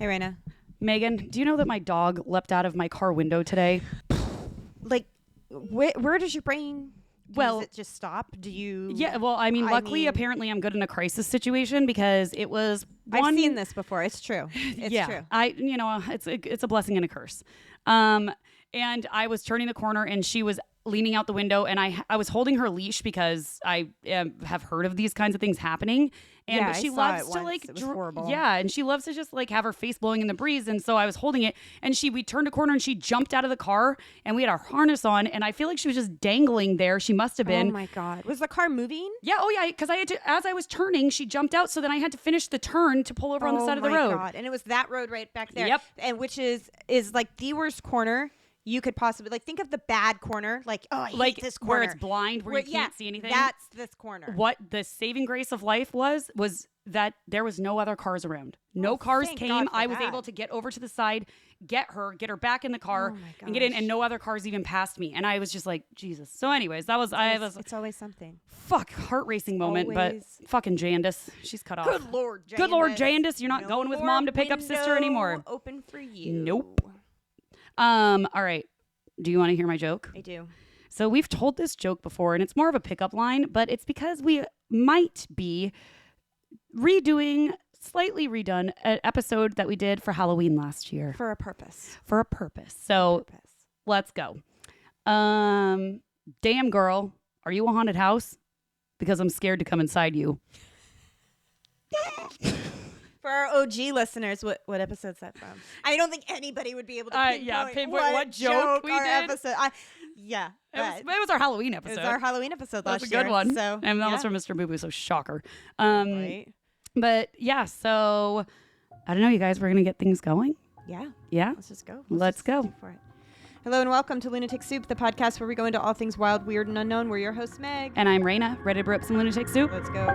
Hey, Reyna. Megan, do you know that my dog leapt out of my car window today? Like, where does your brain... Well, does it just stop? Do you... Yeah, well, luckily, apparently I'm good in a crisis situation because it was one... I've seen this before. It's true. It's true. It's a blessing and a curse. And I was turning the corner and she was leaning out the window and I was holding her leash because I have heard of these kinds of things happening. And yeah, but she I saw loves it to once. It was horrible. Yeah, and she loves to just like have her face blowing in the breeze. And so I was holding it and we turned a corner and she jumped out of the car and we had our harness on and I feel like she was just dangling there. She must have been. Oh my God. Was the car moving? Yeah. Oh yeah. Because I had to, as I was turning, she jumped out. So then I had to finish the turn to pull over on the side of the road. Oh my God. And it was that road right back there. Yep. And which is like the worst corner you could possibly, like, think of the bad corner, like, oh, I hate this corner. Where it's blind, where you can't see anything. That's this corner. What the saving grace of life was that there was no other cars around. No cars came. I was able to get over to the side, get her back in the car and get in, and no other cars even passed me. And I was just like, Jesus. So anyways, it's always something. Fuck, heart racing moment, but fucking Jandis, she's cut off. Good Lord, Jandis. Good Lord, Jandis, you're not going with mom to pick up sister anymore. Open for you. Nope. All right. Do you want to hear my joke? I do. So we've told this joke before, and it's more of a pickup line, but it's because we might be slightly redone an episode that we did for Halloween last year. For a purpose. So let's go. Damn girl, are you a haunted house? Because I'm scared to come inside you. For our OG listeners, what episode's that from? I don't think anybody would be able to pinpoint what joke we did. Episode. It was our Halloween episode. It was our Halloween episode last year. That's a good one. So, and that was from Mr. Boo Boo, so shocker. Right. But yeah, so I don't know, you guys, we're going to get things going? Yeah. Yeah? Let's just go. Let's go. For it. Hello and welcome to Lunatic Soup, the podcast where we go into all things wild, weird, and unknown. We're your hosts, Meg. And I'm Reyna, ready to brew up some lunatic soup. Let's go.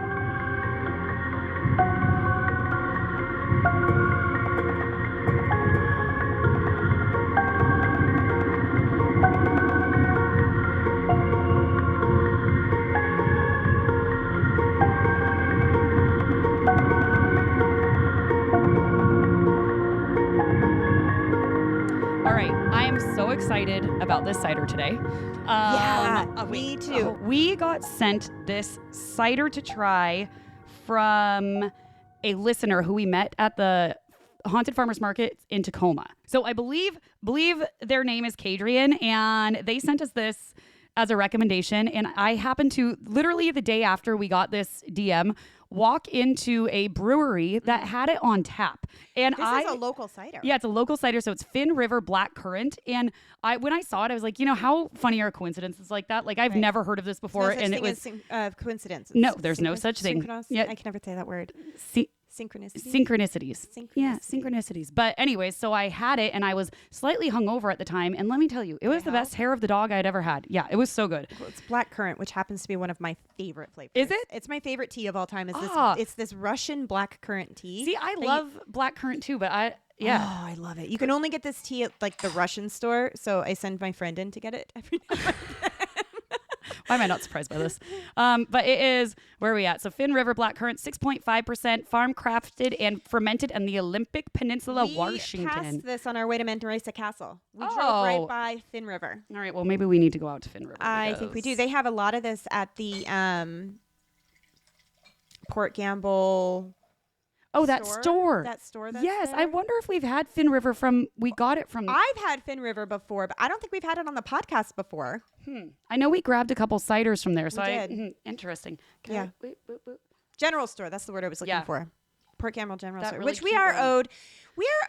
So excited about this cider today. Me too. We got sent this cider to try from a listener who we met at the Haunted Farmers Market in Tacoma. So I believe their name is Kadrian, and they sent us this as a recommendation. And I happened to, literally the day after we got this DM, walk into a brewery that had it on tap. And this is a local cider. Yeah, it's a local cider. So it's Finn River Black Currant. And when I saw it, I was like, how funny are coincidences like that? Like, I've never heard of this before. And it was coincidence. No, there's no such thing. Yeah, I can never say that word. Synchronicities. Yeah, synchronicities. But anyways, so I had it and I was slightly hungover at the time. And let me tell you, it was the best hair of the dog I'd ever had. Yeah, it was so good. Well, it's black currant, which happens to be one of my favorite flavors. Is it? It's my favorite tea of all time. It's this Russian black currant tea. See, I love black currant too, but Oh, I love it. You can only get this tea at like the Russian store. So I send my friend in to get it every now and then. Why am I not surprised by this? But it is, where are we at? So Finn River Black Currant, 6.5%, farm crafted and fermented in the Olympic Peninsula, Washington. We passed this on our way to Manresa Castle. We drove right by Finn River. All right, well, maybe we need to go out to Finn River. I think we do. They have a lot of this at the Port Gamble... Oh, that store. That's yes, there. I wonder if we've had Finn River we got it from... I've had Finn River before, but I don't think we've had it on the podcast before. I know we grabbed a couple ciders from there. So we did. Interesting. Wait. General store, that's the word I was looking for. Port Gamble General Store, really which we are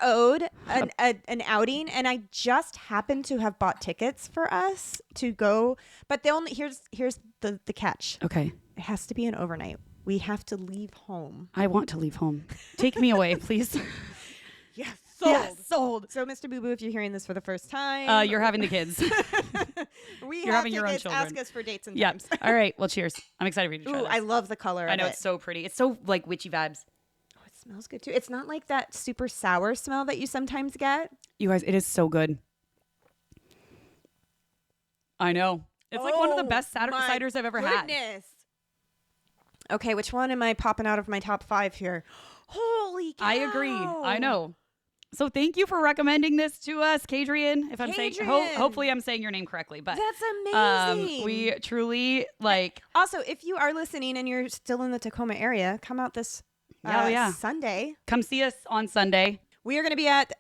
owed an outing, and I just happened to have bought tickets for us to go, but here's the catch. Okay. It has to be an overnight. We have to leave home. I want to leave home. Take me away, please. Yes, sold. Yes, sold. So, Mr. Boo Boo, if you're hearing this for the first time, you're having the kids. You're having your own children. Ask us for dates and times. All right. Well, cheers. I'm excited for you to try this. I love the color. I know it's so pretty. It's so like witchy vibes. Oh, it smells good too. It's not like that super sour smell that you sometimes get. You guys, it is so good. I know. It's like one of the best ciders I've ever had. Okay, which one am I popping out of my top 5 here? Holy cow. I agree. I know. So thank you for recommending this to us, Kadrian. If I'm saying, Kadrian. hopefully I'm saying your name correctly, but That's amazing. we truly like. Also, if you are listening and you're still in the Tacoma area, come out this Sunday. Come see us on Sunday. We are going to be at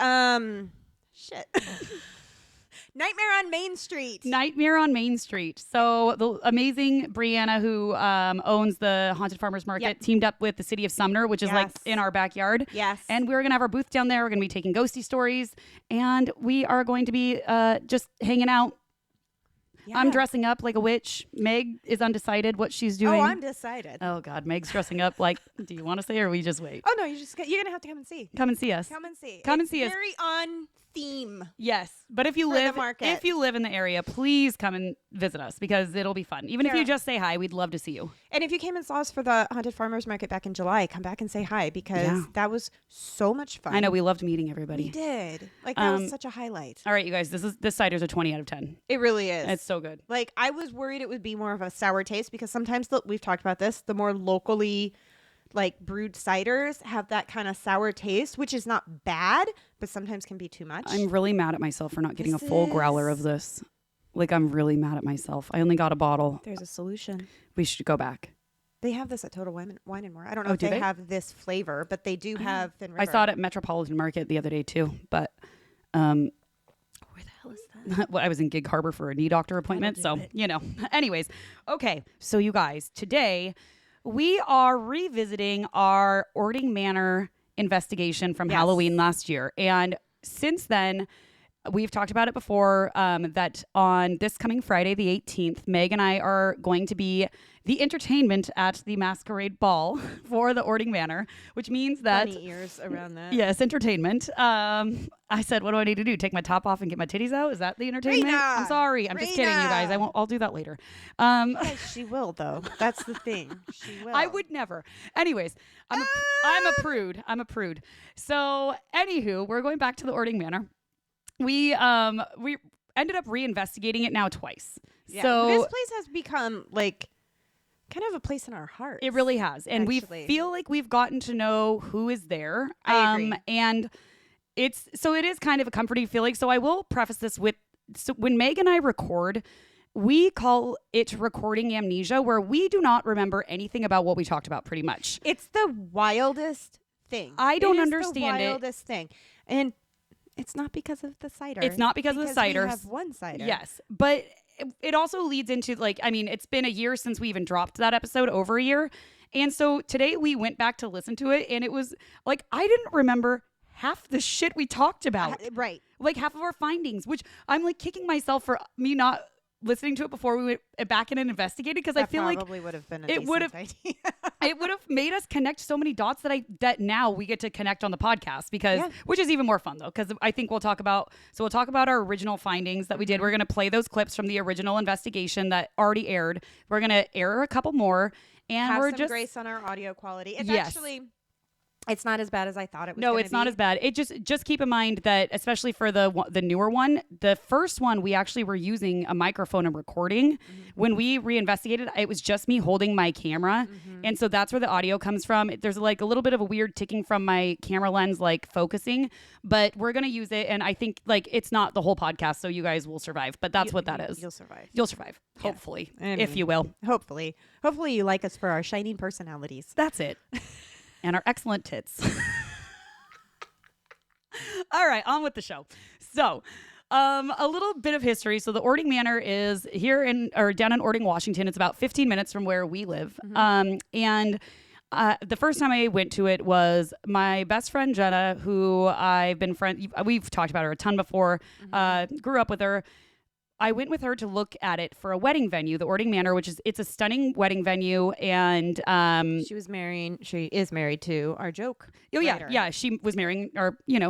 Nightmare on Main Street. Nightmare on Main Street. So the amazing Brianna, who owns the Haunted Farmers Market, teamed up with the city of Sumner, which is like in our backyard. Yes. And we're going to have our booth down there. We're going to be taking ghosty stories. And we are going to be just hanging out. Yeah. I'm dressing up like a witch. Meg is undecided what she's doing. Oh, I'm decided. Oh, God. Meg's dressing up like, do you want to say or we just wait? Oh, no, you're going to have to come and see. Come and see us. Come and see. Come and see us. Very on theme. Yes. But if you live in the area, please come and visit us because it'll be fun. Even if you just say hi, we'd love to see you. And if you came and saw us for the Haunted Farmers Market back in July, come back and say hi because that was so much fun. I know. We loved meeting everybody. We did. Like, that was such a highlight. All right, you guys, this cider's a 20 out of 10. It really is. It's so good. Like, I was worried it would be more of a sour taste because sometimes we've talked about this, the more locally like brewed ciders have that kind of sour taste, which is not bad, but sometimes can be too much. I'm really mad at myself for not getting a full growler of this. Like, I'm really mad at myself. I only got a bottle. There's a solution. We should go back. They have this at Total Wine and More. I don't know if they have this flavor, but they do have Thin River. I saw it at Metropolitan Market the other day too, but where the hell is that? Well, I was in Gig Harbor for a knee doctor appointment, so you know. Anyways, okay. So you guys, today we are revisiting our Orting Manor investigation from Halloween last year. And since then, we've talked about it before, that on this coming Friday, the 18th, Meg and I are going to be the entertainment at the Masquerade Ball for the Orting Manor, which means that... Funny ears around that. Yes, entertainment. I said, what do I need to do? Take my top off and get my titties out? Is that the entertainment? Reyna! I'm sorry. I'm just kidding, you guys. I'll do that later. Yes, she will, though. That's the thing. She will. I would never. Anyways, I'm a prude. I'm a prude. So, anywho, we're going back to the Orting Manor. We ended up reinvestigating it now twice. Yeah. So this place has become like kind of a place in our hearts. It really has. And we feel like we've gotten to know who is there. I agree. And it is kind of a comforting feeling. So I will preface this with, so when Meg and I record, we call it recording amnesia, where we do not remember anything about what we talked about pretty much. It's the wildest thing. I don't understand the wildest thing. And it's not because of the cider. It's not because of the cider. We have one cider. Yes. But it also leads into, like, I mean, it's been a year since we even dropped that episode, over a year. And so today we went back to listen to it, and it was like, I didn't remember half the shit we talked about. Right. Like half of our findings, which I'm like kicking myself for me not listening to it before we went back in and investigated, because I feel like probably would have been it would have idea. It would have made us connect so many dots that now we get to connect on the podcast, because which is even more fun though, because I think we'll talk about our original findings that we did. We're going to play those clips from the original investigation that already aired. We're going to air a couple more, and have we're some just grace on our audio quality. It's actually, it's not as bad as I thought it was. No, it's not as bad. It just keep in mind that, especially for the newer one, the first one, we actually were using a microphone and recording. When we reinvestigated, it was just me holding my camera. And so that's where the audio comes from. There's like a little bit of a weird ticking from my camera lens, like focusing, but we're going to use it. And I think like it's not the whole podcast, so you guys will survive, but that's what that is. You'll survive. You'll survive. Hopefully, if you will. Hopefully you like us for our shining personalities. That's it. And our excellent tits. All right, on with the show. So, a little bit of history. So the Orting Manor is down in Orting, Washington. It's about 15 minutes from where we live. And the first time I went to it was my best friend Jenna, who I've been we've talked about her a ton before. Grew up with her. I went with her to look at it for a wedding venue, the Orting Manor, it's a stunning wedding venue. And she is married to our joke writer. Yeah, she was marrying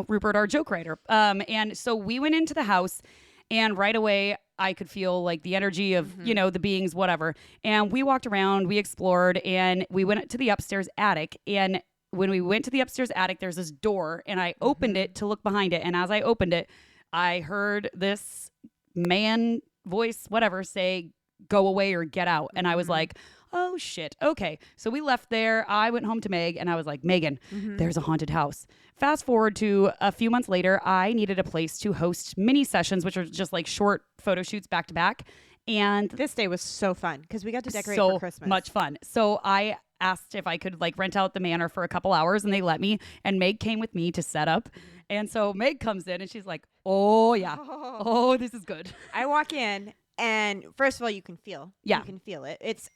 Rupert, our joke writer. And so we went into the house, and right away I could feel like the energy of the beings, whatever. And we walked around, we explored, and we went to the upstairs attic. And when we went to the upstairs attic, there's this door, and I opened it to look behind it. And as I opened it, I heard this man voice, whatever, say, go away or get out. And I was like, oh shit. Okay. So we left there. I went home to Meg and I was like, Megan, there's a haunted house. Fast forward to a few months later, I needed a place to host mini sessions, which are just like short photo shoots back to back. And This day was so fun because we got to decorate so for Christmas. much fun. So I asked if I could like rent out the manor for a couple hours and they let me. And Meg came with me to set up. And so Meg comes in and she's like, oh yeah. Oh, this is good. I walk in and first of all, you can feel. Yeah. You can feel it. It's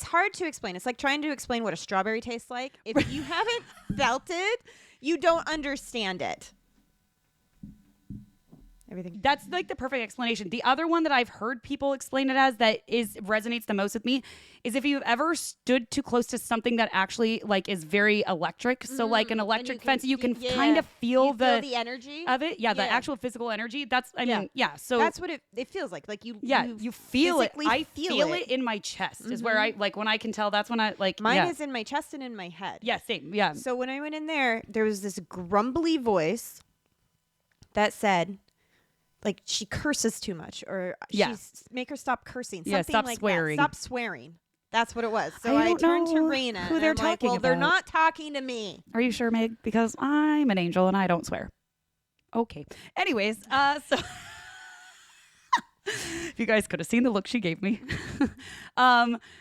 hard to explain. It's like trying to explain what a strawberry tastes like. If you haven't felt it, you don't understand it. Everything. That's like the perfect explanation. The other one that I've heard people explain it as that resonates the most with me is if you've ever stood too close to something that actually like is very electric. So like an electric fence, you can kind of feel the energy of it. Yeah, the actual physical energy. That's I mean, yeah. So that's what it feels like. Like you feel it. physically I feel it in my chest is where I like when I can tell. That's when I like mine is in my chest and in my head. Yeah, same. Yeah. So when I went in there was this grumbly voice that said, like, she curses too much, or make her stop cursing. Something stop like swearing. That. Stop swearing. That's what it was. So I I don't turned to know Reyna. who and they're I'm like, talking well, they're about. not talking to me. Are you sure, Meg? Because I'm an angel and I don't swear. Okay. Anyways, so if you guys could have seen the look she gave me.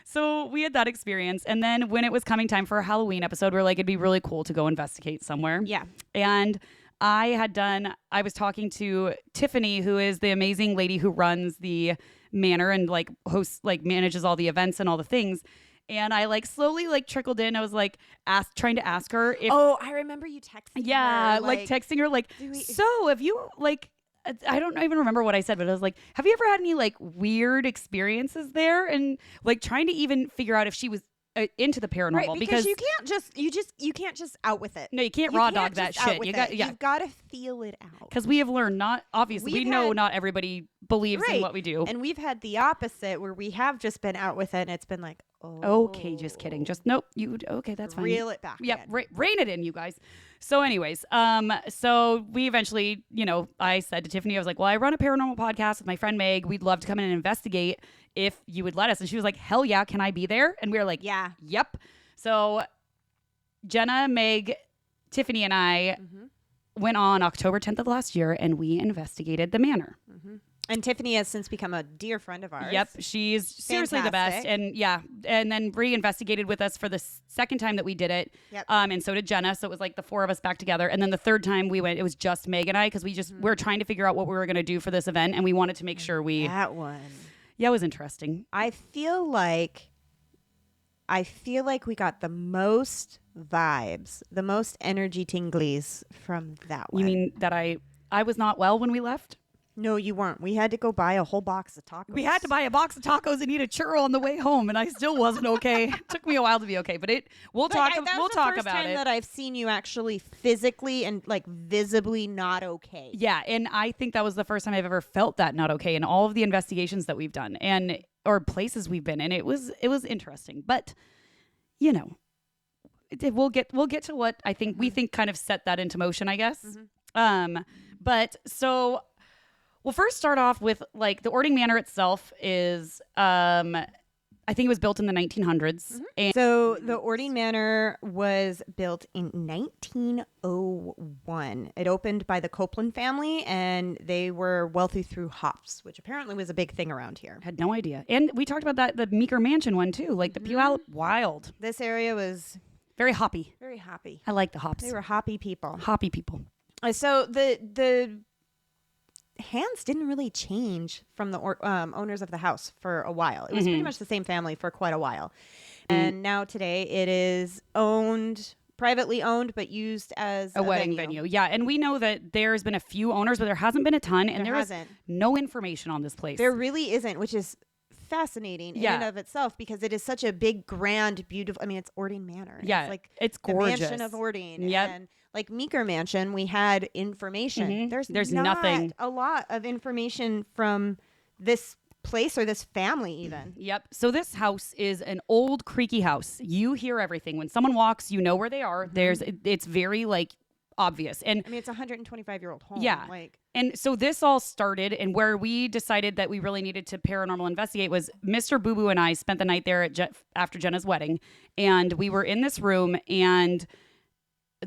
So we had that experience. And then when it was coming time for a Halloween episode, we were like, it'd be really cool to go investigate somewhere. Yeah. And I was talking to Tiffany, who is the amazing lady who runs the manor and like hosts, like manages all the events and all the things. And I like slowly like trickled in. I was like trying to ask her if. Oh, I remember you texting Yeah, her. like texting her like, so have you like, I don't even remember what I said, but I was like, have you ever had any like weird experiences there? And like trying to even figure out if she was into the paranormal, right, because you can't just out with it. No, you can't raw dog that shit. You've got to feel it out. Because we have learned we know not everybody believes in what we do. And we've had the opposite where we have just been out with it and it's been like, okay, just kidding. Just nope. Okay, that's fine. Reel it back. Yep, rein it in, you guys. So anyways, so we eventually, I said to Tiffany, I was like, well, I run a paranormal podcast with my friend Meg. We'd love to come in and investigate if you would let us. And she was like, hell yeah, can I be there? And we were like, yeah, yep. So Jenna, Meg, Tiffany, and I went on October 10th of last year and we investigated the manor. And Tiffany has since become a dear friend of ours. Yep, she's seriously the best. And and then Bree investigated with us for the second time that we did it. Yep. And so did Jenna. So it was like the four of us back together. And then the third time we went, it was just Meg and I because we were trying to figure out what we were going to do for this event, and we wanted to make sure that one. Yeah, it was interesting. I feel like we got the most vibes, the most energy tinglies from that one. You mean that I was not well when we left? No, you weren't. We had to go buy a whole box of tacos. We had to buy a box of tacos and eat a churro on the way home, and I still wasn't okay. It took me a while to be okay, but we'll talk about it. That's the first time that I've seen you actually physically and like visibly not okay. Yeah, and I think that was the first time I've ever felt that not okay in all of the investigations that we've done or places we've been in. It was interesting, but we'll get to what I think we think kind of set that into motion, I guess. But so. We'll first start off with like the Orting Manor itself is, I think it was built in the 1900s. And so the Orting Manor was built in 1901. It opened by the Copeland family and they were wealthy through hops, which apparently was a big thing around here. Had no idea. And we talked about the Meeker Mansion one too, like the Puyallup Wild. This area was very hoppy. Very hoppy. I like the hops. They were hoppy people. Hoppy people. So the hands didn't really change from the owners of the house for a while. It was pretty much the same family for quite a while. And now today it is privately owned, but used as a wedding venue. Yeah. And we know that there's been a few owners, but there hasn't been a ton. And there is no information on this place. There really isn't, which is fascinating in and of itself because it is such a big, grand, beautiful. I mean, it's Orting Manor. Yeah. It's like it's gorgeous. The mansion of Orting. Yep. And like Meeker Mansion, we had information. There's nothing. A lot of information from this place or this family even. Yep. So this house is an old creaky house. You hear everything. When someone walks, you know where they are. It's very like obvious. And I mean, it's a 125-year-old home. yeah. Like, and so this all started, and where we decided that we really needed to paranormal investigate was Mr. Boo Boo and I spent the night there after Jenna's wedding, and we were in this room, and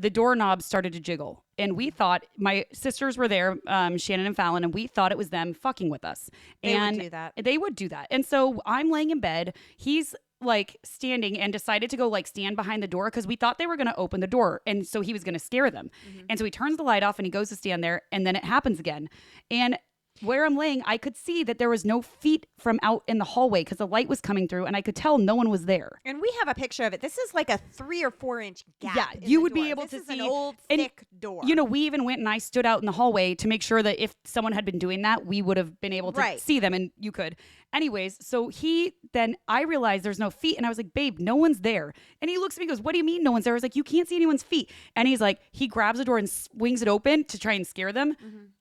the doorknob started to jiggle. And we thought, my sisters were there, Shannon and Fallon, and we thought it was them fucking with us. They and would do that. They would do that. And so I'm laying in bed. He's like standing and decided to go like stand behind the door because we thought they were going to open the door. And so he was going to scare them. And so he turns the light off and he goes to stand there, and then it happens again. And where I'm laying, I could see that there was no feet from out in the hallway because the light was coming through, and I could tell no one was there. And we have a picture of it. This is like a 3 or 4 inch gap. Yeah, in you the would be door. able this to is see an old, and, thick door. You know, we even went and I stood out in the hallway to make sure that if someone had been doing that, we would have been able to see them, and you could. Anyways, so I realized there's no feet, and I was like, babe, no one's there. And he looks at me and goes, what do you mean no one's there? I was like, you can't see anyone's feet. And he's like, he grabs the door and swings it open to try and scare them.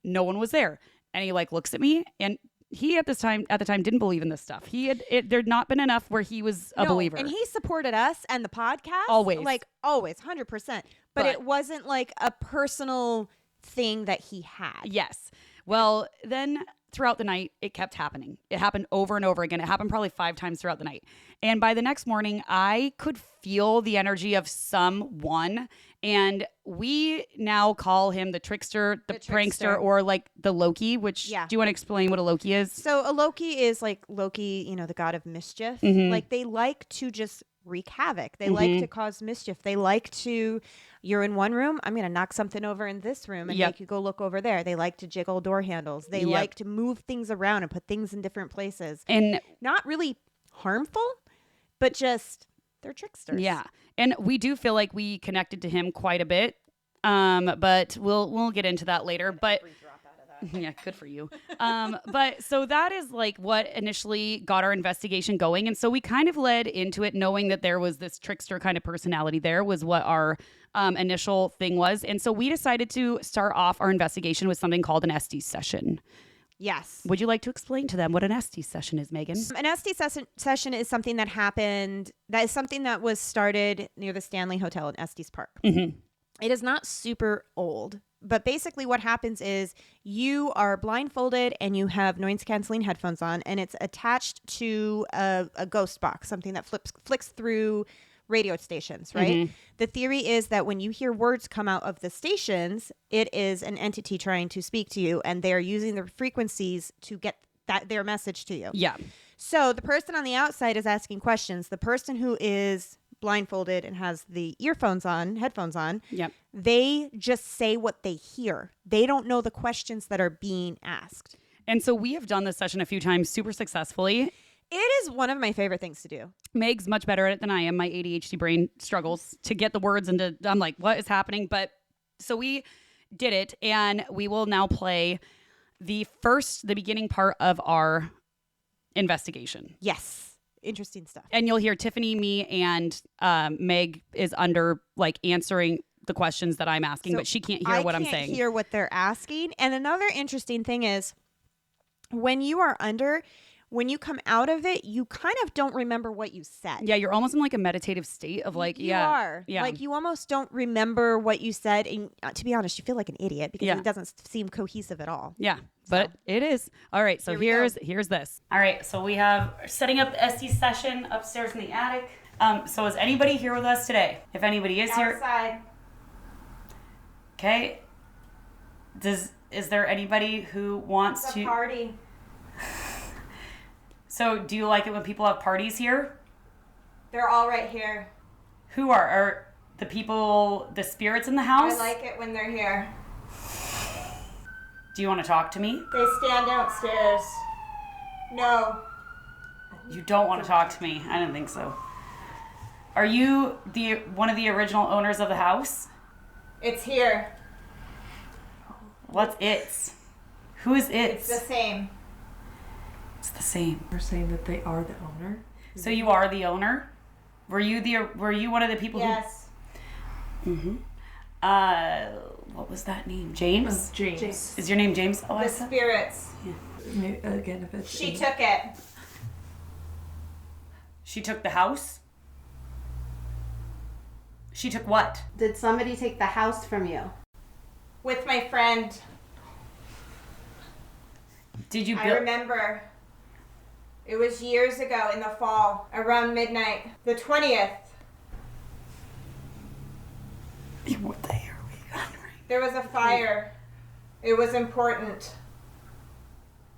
No one was there. And he like looks at me, and he at the time didn't believe in this stuff. There'd not been enough where he was a believer. And he supported us and the podcast. Always. Like always, 100%. But it wasn't like a personal thing that he had. Yes. Well, then throughout the night, it kept happening. It happened over and over again. It happened probably 5 times throughout the night. And by the next morning, I could feel the energy of someone. And we now call him the trickster, the prankster, or like the Loki, which do you want to explain what a Loki is? So a Loki is like Loki, you know, the god of mischief. Like they like to just wreak havoc. They like to cause mischief. They like to, you're in one room, I'm going to knock something over in this room and make you go look over there. They like to jiggle door handles. They like to move things around and put things in different places. And not really harmful, but just they're tricksters. Yeah. And we do feel like we connected to him quite a bit. But we'll get into that later. But yeah, good for you. But so that is like what initially got our investigation going. And so we kind of led into it knowing that there was this trickster kind of personality there was what our initial thing was. And so we decided to start off our investigation with something called an SD session. Yes. Would you like to explain to them what an SD session is, Megan? An SD session is something that happened, that is something that was started near the Stanley Hotel in Estes Park. It is not super old, but basically what happens is you are blindfolded and you have noise canceling headphones on, and it's attached to a ghost box, something that flicks through radio stations, right? The theory is that when you hear words come out of the stations, it is an entity trying to speak to you, and they're using the frequencies to get their message to you. Yeah. So the person on the outside is asking questions. The person who is blindfolded and has the headphones on, they just say what they hear. They don't know the questions that are being asked. And so we have done this session a few times super successfully. It is one of my favorite things to do. Meg's much better at it than I am. My ADHD brain struggles to get the words into, I'm like, what is happening? But so we did it, and we will now play the beginning part of our investigation. Yes. Interesting stuff. And you'll hear Tiffany, me, and Meg is under like answering the questions that I'm asking, but she can't hear what I'm saying. I can't hear what they're asking. And another interesting thing is when you are under... when you come out of it, you kind of don't remember what you said. Yeah, you're almost in like a meditative state of like, you are. Yeah. Like you almost don't remember what you said. And to be honest, you feel like an idiot because it doesn't seem cohesive at all. Yeah, but it is. All right, so here's this. All right, so we have setting up the SD session upstairs in the attic. So is anybody here with us today? If anybody is here. Outside. Okay. Is there anybody who wants to... party. So, do you like it when people have parties here? They're all right here. Who are the people, the spirits in the house? I like it when they're here. Do you want to talk to me? They stand downstairs. No. You don't want to talk to me. I didn't think so. Are you one of the original owners of the house? It's here. What's it? Who is it? It's the same. It's the same. You're saying that they are the owner? So you are the owner? Were you one of the people yes. who... what was that name? James? James. Is your name James? Oh, the spirits. Maybe, again, if it's... She took it. She took the house? She took what? Did somebody take the house from you? with my friend. Did you I build? remember. It was years ago in the fall, around midnight, the 20th. What the hell are we on right? There was a fire. It was important.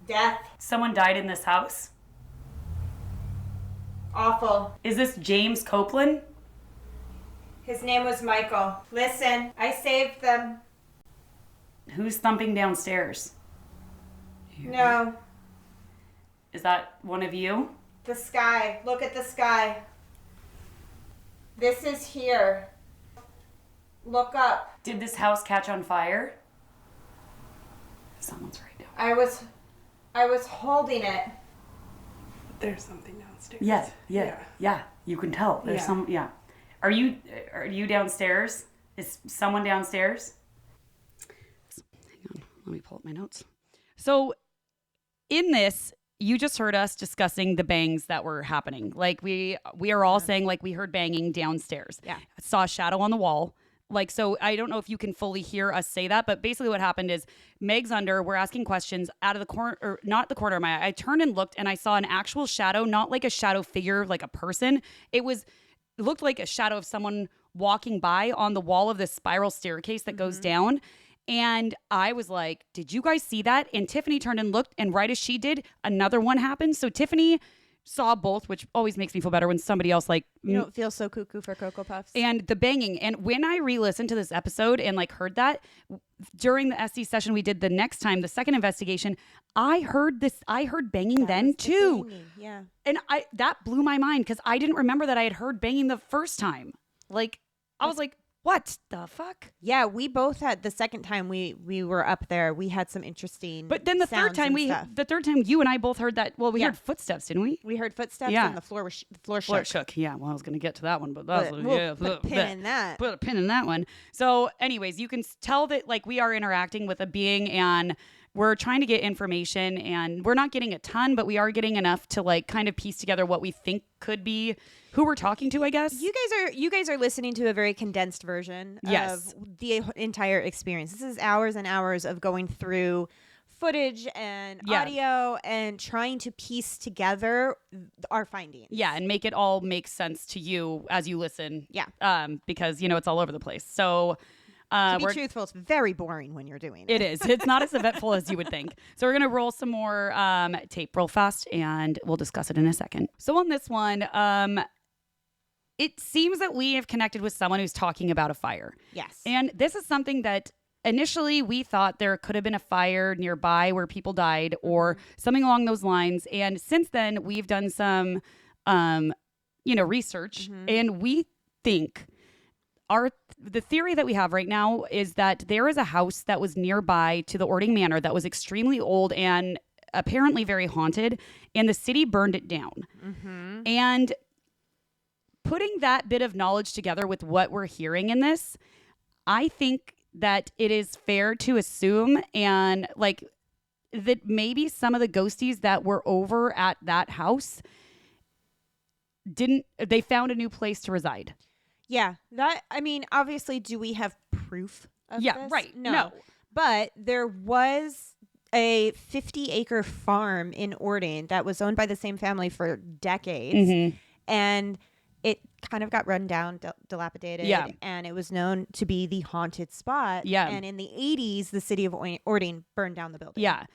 Death. Someone died in this house. Awful. Is this James Copeland? His name was Michael. Listen, I saved them. Who's thumping downstairs? No, Is that one of you? the sky. Look at the sky. This is here. Look up. Did this house catch on fire? Someone's right now. I was holding it. There's something downstairs. Yeah. You can tell. There's Yeah. some. Yeah. Are you downstairs? Is someone downstairs? Hang on. Let me pull up my notes. So, in this, you just heard us discussing the bangs that were happening. Like we are all saying like we heard banging downstairs. Yeah. Saw a shadow on the wall. Like, so I don't know if you can fully hear us say that, but basically what happened is Meg's under, we're asking questions out of the corner, or not the corner of my eye. I turned and looked and I saw an actual shadow, not like a shadow figure, like a person. It looked like a shadow of someone walking by on the wall of this spiral staircase that goes down. And I was like, did you guys see that? And Tiffany turned and looked, and right as she did, another one happened. So Tiffany saw both, which always makes me feel better when somebody else like You don't feel so cuckoo for Cocoa Puffs. and the banging. And when I re-listened to this episode and like heard that during the SC session we did the next time, the second investigation, I heard banging then too. Yeah. And that blew my mind because I didn't remember that I had heard banging the first time. Like I was like, what the fuck? Yeah, we both had the second time we were up there. We had some interesting. But then the third time you and I both heard that. Well, we heard footsteps, didn't we? We heard footsteps Yeah. and the floor Floor shook. shook. Yeah. Well, I was going to get to that one, but that was We'll put a pin in that. Put a pin in that one. So, anyways, you can tell that like we are interacting with a being and we're trying to get information, and we're not getting a ton, but we are getting enough to like kind of piece together what we think could be who we're talking to, I guess. You guys are listening to a very condensed version Yes. of the entire experience. This is hours and hours of going through footage and audio and trying to piece together our findings. Yeah, and make it all make sense to you as you listen. Yeah. Because it's all over the place. So To be truthful, it's very boring when you're doing it. it is. It's not as eventful as you would think. So we're gonna roll some more tape real fast, and we'll discuss it in a second. So on this one, it seems that we have connected with someone who's talking about a fire. Yes. And this is something that initially we thought there could have been a fire nearby where people died or something along those lines. And since then, we've done some, research, and we think the theory that we have right now is that there is a house that was nearby to the Orting Manor that was extremely old and apparently very haunted, and the city burned it down. And putting that bit of knowledge together with what we're hearing in this, I think that it is fair to assume and like that maybe some of the ghosties that were over at that house they found a new place to reside. Yeah. Obviously, do we have proof of Yeah, this? right. No. No. But there was a 50-acre farm in Orting that was owned by the same family for decades. And it kind of got run down, dilapidated. Yeah. And it was known to be the haunted spot. Yeah. And in the 80s, the city of Orting burned down the building. Yeah.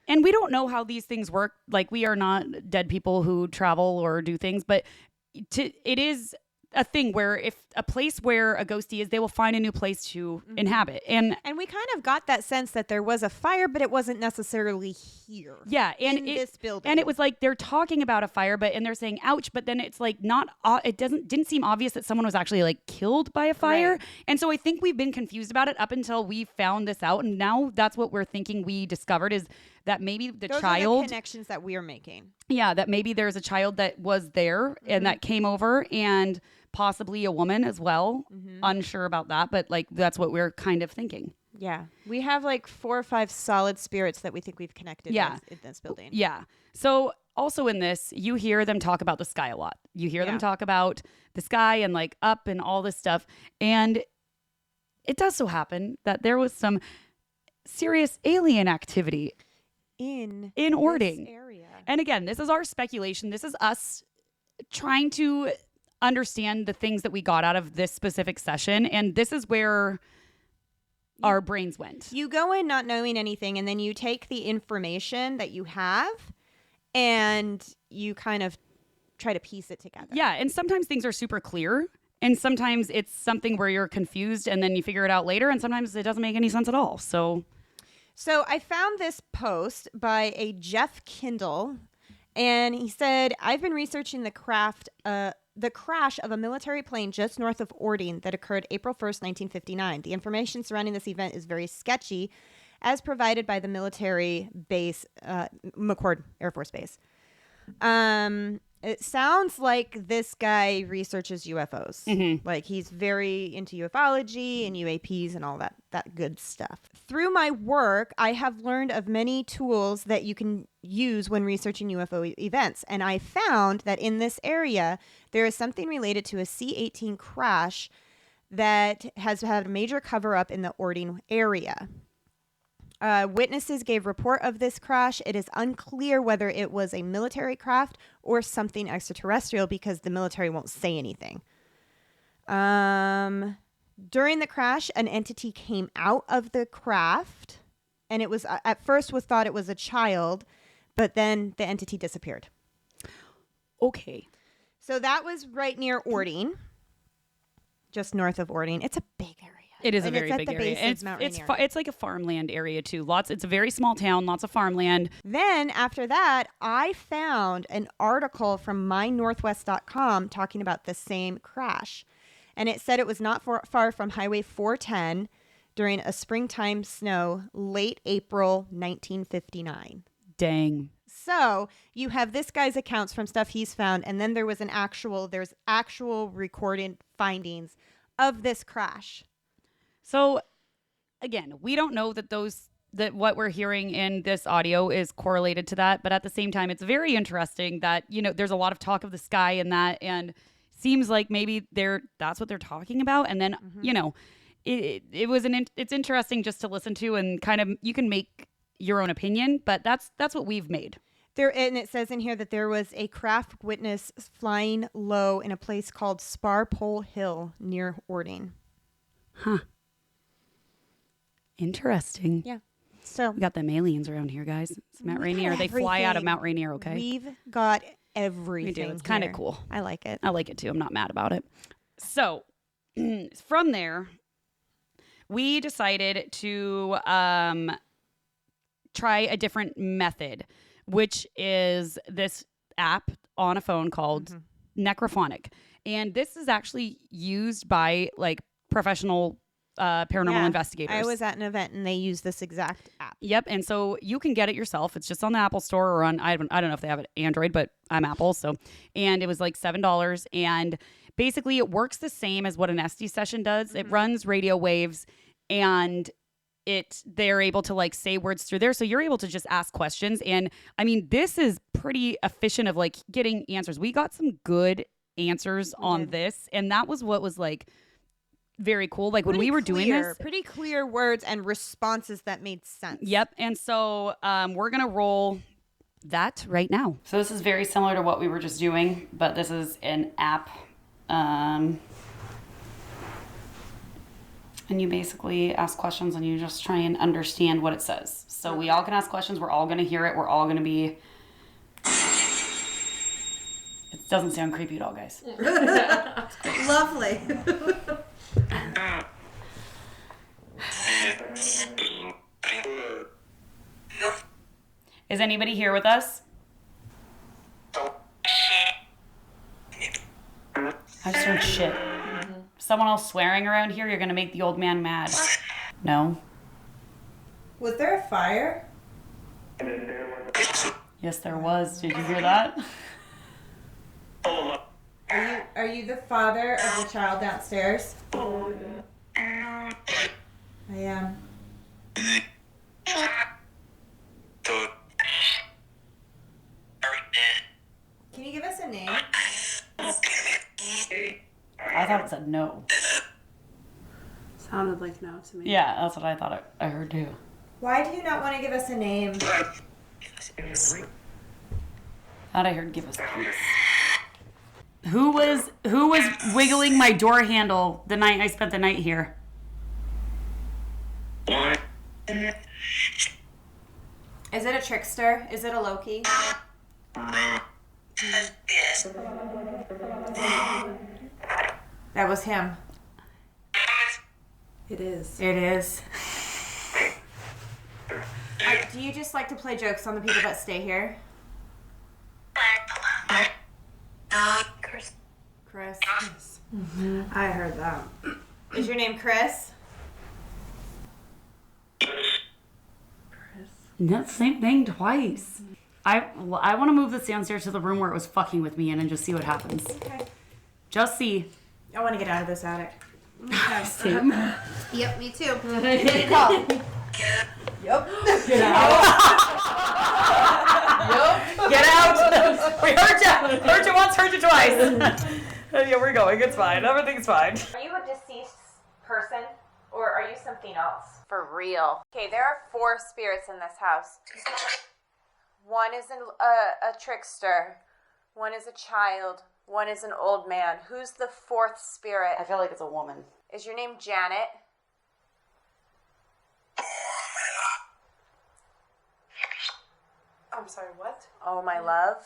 And we don't know how these things work. Like, we are not dead people who travel or do things, but it is a thing where if a place where a ghostie is, they will find a new place to inhabit. And we kind of got that sense that there was a fire, but it wasn't necessarily here. yeah, and in this building. And it was like they're talking about a fire, and they're saying ouch, but then it's like not. It didn't seem obvious that someone was actually like killed by a fire. Right. And so I think we've been confused about it up until we found this out, and now that's what we're thinking we discovered is that maybe Those are child the connections that we're making. Yeah, that maybe there's a child that was there and that came over, and possibly a woman as well. Unsure about that, but like that's what we're kind of thinking. Yeah. We have like 4 or 5 solid spirits that we think we've connected Yeah. with in this building. Yeah. So also in this, you hear them talk about the sky a lot. You hear them Yeah. talk about the sky and like up and all this stuff. And it does so happen that there was some serious alien activity in Orting. this area. And again, this is our speculation. This is us trying to understand the things that we got out of this specific session. And this is where our brains went. You go in not knowing anything, and then you take the information that you have and you kind of try to piece it together. Yeah. And sometimes things are super clear. And sometimes it's something where you're confused and then you figure it out later. And sometimes it doesn't make any sense at all. So I found this post by a Jeff Kindle, and he said, I've been researching the crash of a military plane just north of Orting that occurred April 1st, 1959. The information surrounding this event is very sketchy, as provided by the military base, McCord Air Force Base. It sounds like this guy researches UFOs. Mm-hmm. Like he's very into ufology and UAPs and all that good stuff. Through my work, I have learned of many tools that you can use when researching UFO events. And I found that in this area, there is something related to a C-18 crash that has had a major cover-up in the Orting area. Witnesses gave report of this crash. It is unclear whether it was a military craft or something extraterrestrial because the military won't say anything. During the crash, an entity came out of the craft, and it was at first was thought it was a child, but then the entity disappeared. okay. So that was right near Orting, just north of Orting. It's a big area. It is a And very it's at big the area. base And of Mount it's Rainier. it's like a farmland area too. It's a very small town, lots of farmland. Then after that, I found an article from mynorthwest.com talking about the same crash. And it said it was not far from Highway 410 during a springtime snow, late April 1959. Dang. So you have this guy's accounts from stuff he's found, and then there's actual recorded findings of this crash. So again, we don't know that what we're hearing in this audio is correlated to that, but at the same time, it's very interesting that, there's a lot of talk of the sky and that, and seems like maybe that's what they're talking about. And then, it's interesting just to listen to, and kind of, you can make your own opinion, but that's what we've made. And it says in here that there was a craft witness flying low in a place called Sparpole Hill near Orting. Huh. Interesting. Yeah. So We got them aliens around here, guys. It's Mount we Rainier. got They fly out of everything. Mount Rainier, okay? We've got everything. It's kind of here. cool. I like it. I like it too. I'm not mad about it. So from there, we decided to try a different method, which is this app on a phone called Necrophonic. And this is actually used by like professional paranormal investigators. I was at an event and they used this exact app. Yep. And so you can get it yourself. It's just on the Apple Store or on, I don't know if they have it Android, but I'm Apple. So, and it was like $7. And basically it works the same as what an SD session does. It runs radio waves, and they're able to like say words through there. So you're able to just ask questions. And I mean, this is pretty efficient of like getting answers. We got some good answers on this. And that was what was like very cool. Like when we were doing this, pretty clear words and responses that made sense. Yep. And so we're going to roll that right now. So this is very similar to what we were just doing, but this is an app. And you basically ask questions and you just try and understand what it says. So we all can ask questions. We're all going to hear it. We're all going to be... It doesn't sound creepy at all, guys. Lovely. Is anybody here with us? I just heard shit. Someone else swearing around here? You're going to make the old man mad. No? Was there a fire? Yes, there was. Did you hear that? Are you the father of the child downstairs? I am. Can you give us a name? I thought it said no. So Sounded like no to me. Yeah, that's what I thought I heard too. Why do you not want to give us a name? Thought I heard give us peace. Who was wiggling my door handle the night I spent the night here? Is it a trickster? Is it a Loki? That was him. It is. It is. Do you just like to play jokes on the people that stay here? Chris. Mm-hmm. I heard that. Is your name Chris? That same thing twice. I want to move this downstairs to the room where it was fucking with me and just see what happens. Okay. Just see. I want to get out of this attic. Same. Yep, me too. Good call. Yep. Get out. Get out. We heard you. Heard you once, heard you twice. Yeah, we're going. It's fine. Everything's fine. Are you a deceased person or are you something else? For real. Okay, there are 4 spirits in this house. One is a trickster. One is a child. One is an old man. Who's the 4th spirit? I feel like it's a woman. Is your name Janet? I'm sorry, what? Oh, my love.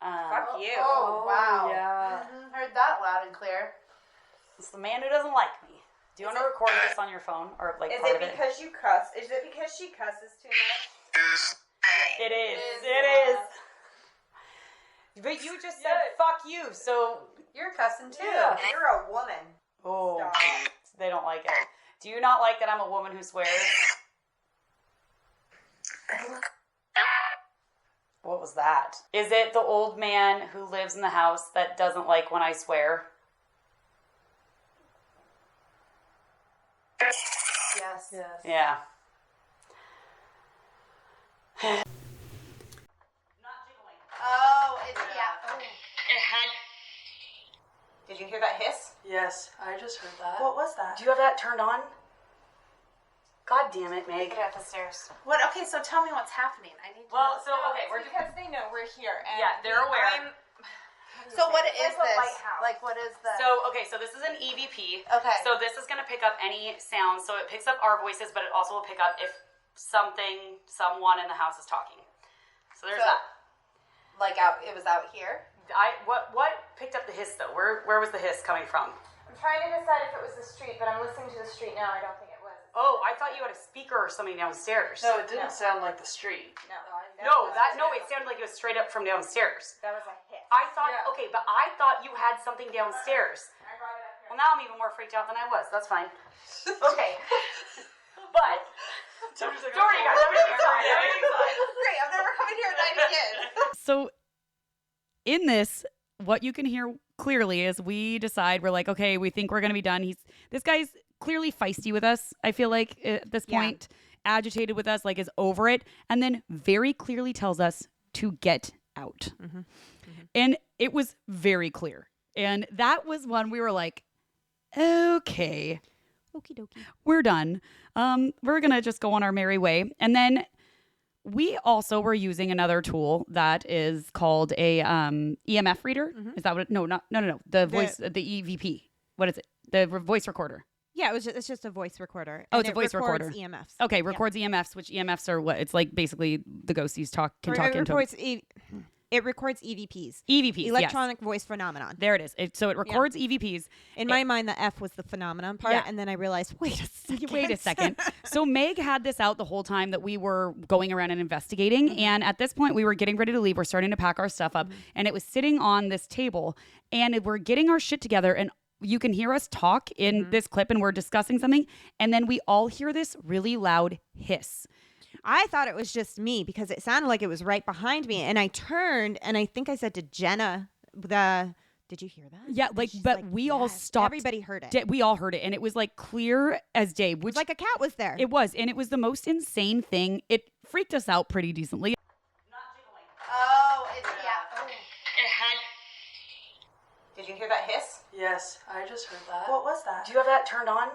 Fuck you. Oh, wow. Yeah. Heard that loud and clear. It's the man who doesn't like me. Do you want to record this on your phone or like Is part it of it? because you cuss? Is it because she cusses too much? It is. It is. But you just said fuck you, so You're cussing too. You're a woman. oh, Stop. they don't like it. Do you not like that I'm a woman who swears? What was that? Is it the old man who lives in the house that doesn't like when I swear? Yes. Yes. Yeah. Oh, it's yeah. Oh. Did you hear that hiss? Yes, I just heard that. What was that? Do you have that turned on? God damn it, Meg. Get out the stairs. What? Okay, so tell me what's happening. I need to Well, know. so okay, we're Because they know we're here. And Yeah, they're aware. So what It's is like a this? lighthouse. Like what is the? So this is an EVP. Okay. So this is going to pick up any sounds. So it picks up our voices, but it also will pick up if someone in the house is talking. So there's that. Like out. It was out here. What picked up the hiss though? Where was the hiss coming from? I'm trying to decide if it was the street, but I'm listening to the street now. I don't think it was. Oh, I thought you had a speaker or something downstairs. No, it didn't sound like the street. No. It sounded like it was straight up from downstairs. That was a hit. I thought okay, but I thought you had something downstairs. I brought it up here. Well, now I'm even more freaked out than I was. That's fine. Okay. But don't worry, guys. Everything's fine. Everything's fine. Great. I'm never coming here at night again. So in this, what you can hear clearly is we decide we're like, okay, we think we're gonna be done. This guy's clearly feisty with us. I feel like at this point, agitated with us, like is over it, and then very clearly tells us to get out. Mm-hmm. Mm-hmm. And it was very clear. And that was one we were like, okay, okie dokie, we're done. We're gonna just go on our merry way. And then we also were using another tool that is called a EMF reader. Mm-hmm. Is that what? No. The voice, the EVP. What is it? The voice recorder. Yeah, it's just a voice recorder. Oh, it's a voice recorder. EMFs. Okay, records EMFs, which EMFs are what? It's like basically the ghosties can talk into. It records EVPs. EVPs, Electronic voice phenomenon. There it is. So it records EVPs. In my mind, the F was the phenomenon part, and then I realized, wait a second. So Meg had this out the whole time that we were going around and investigating, and at this point, we were getting ready to leave. We're starting to pack our stuff up, and it was sitting on this table, and we're getting our shit together, and you can hear us talk in this clip, and we're discussing something, and then we all hear this really loud hiss. I thought it was just me because it sounded like it was right behind me, and I turned, and I think I said to Jenna, did you hear that? Yeah, but we all stopped. Everybody heard it. We all heard it, and it was like clear as day. Which, it was like a cat was there. It was, and it was the most insane thing. It freaked us out pretty decently. Oh, it's yeah. Oh. Did you hear that hiss? Yes, I just heard that. What was that? Do you have that turned on?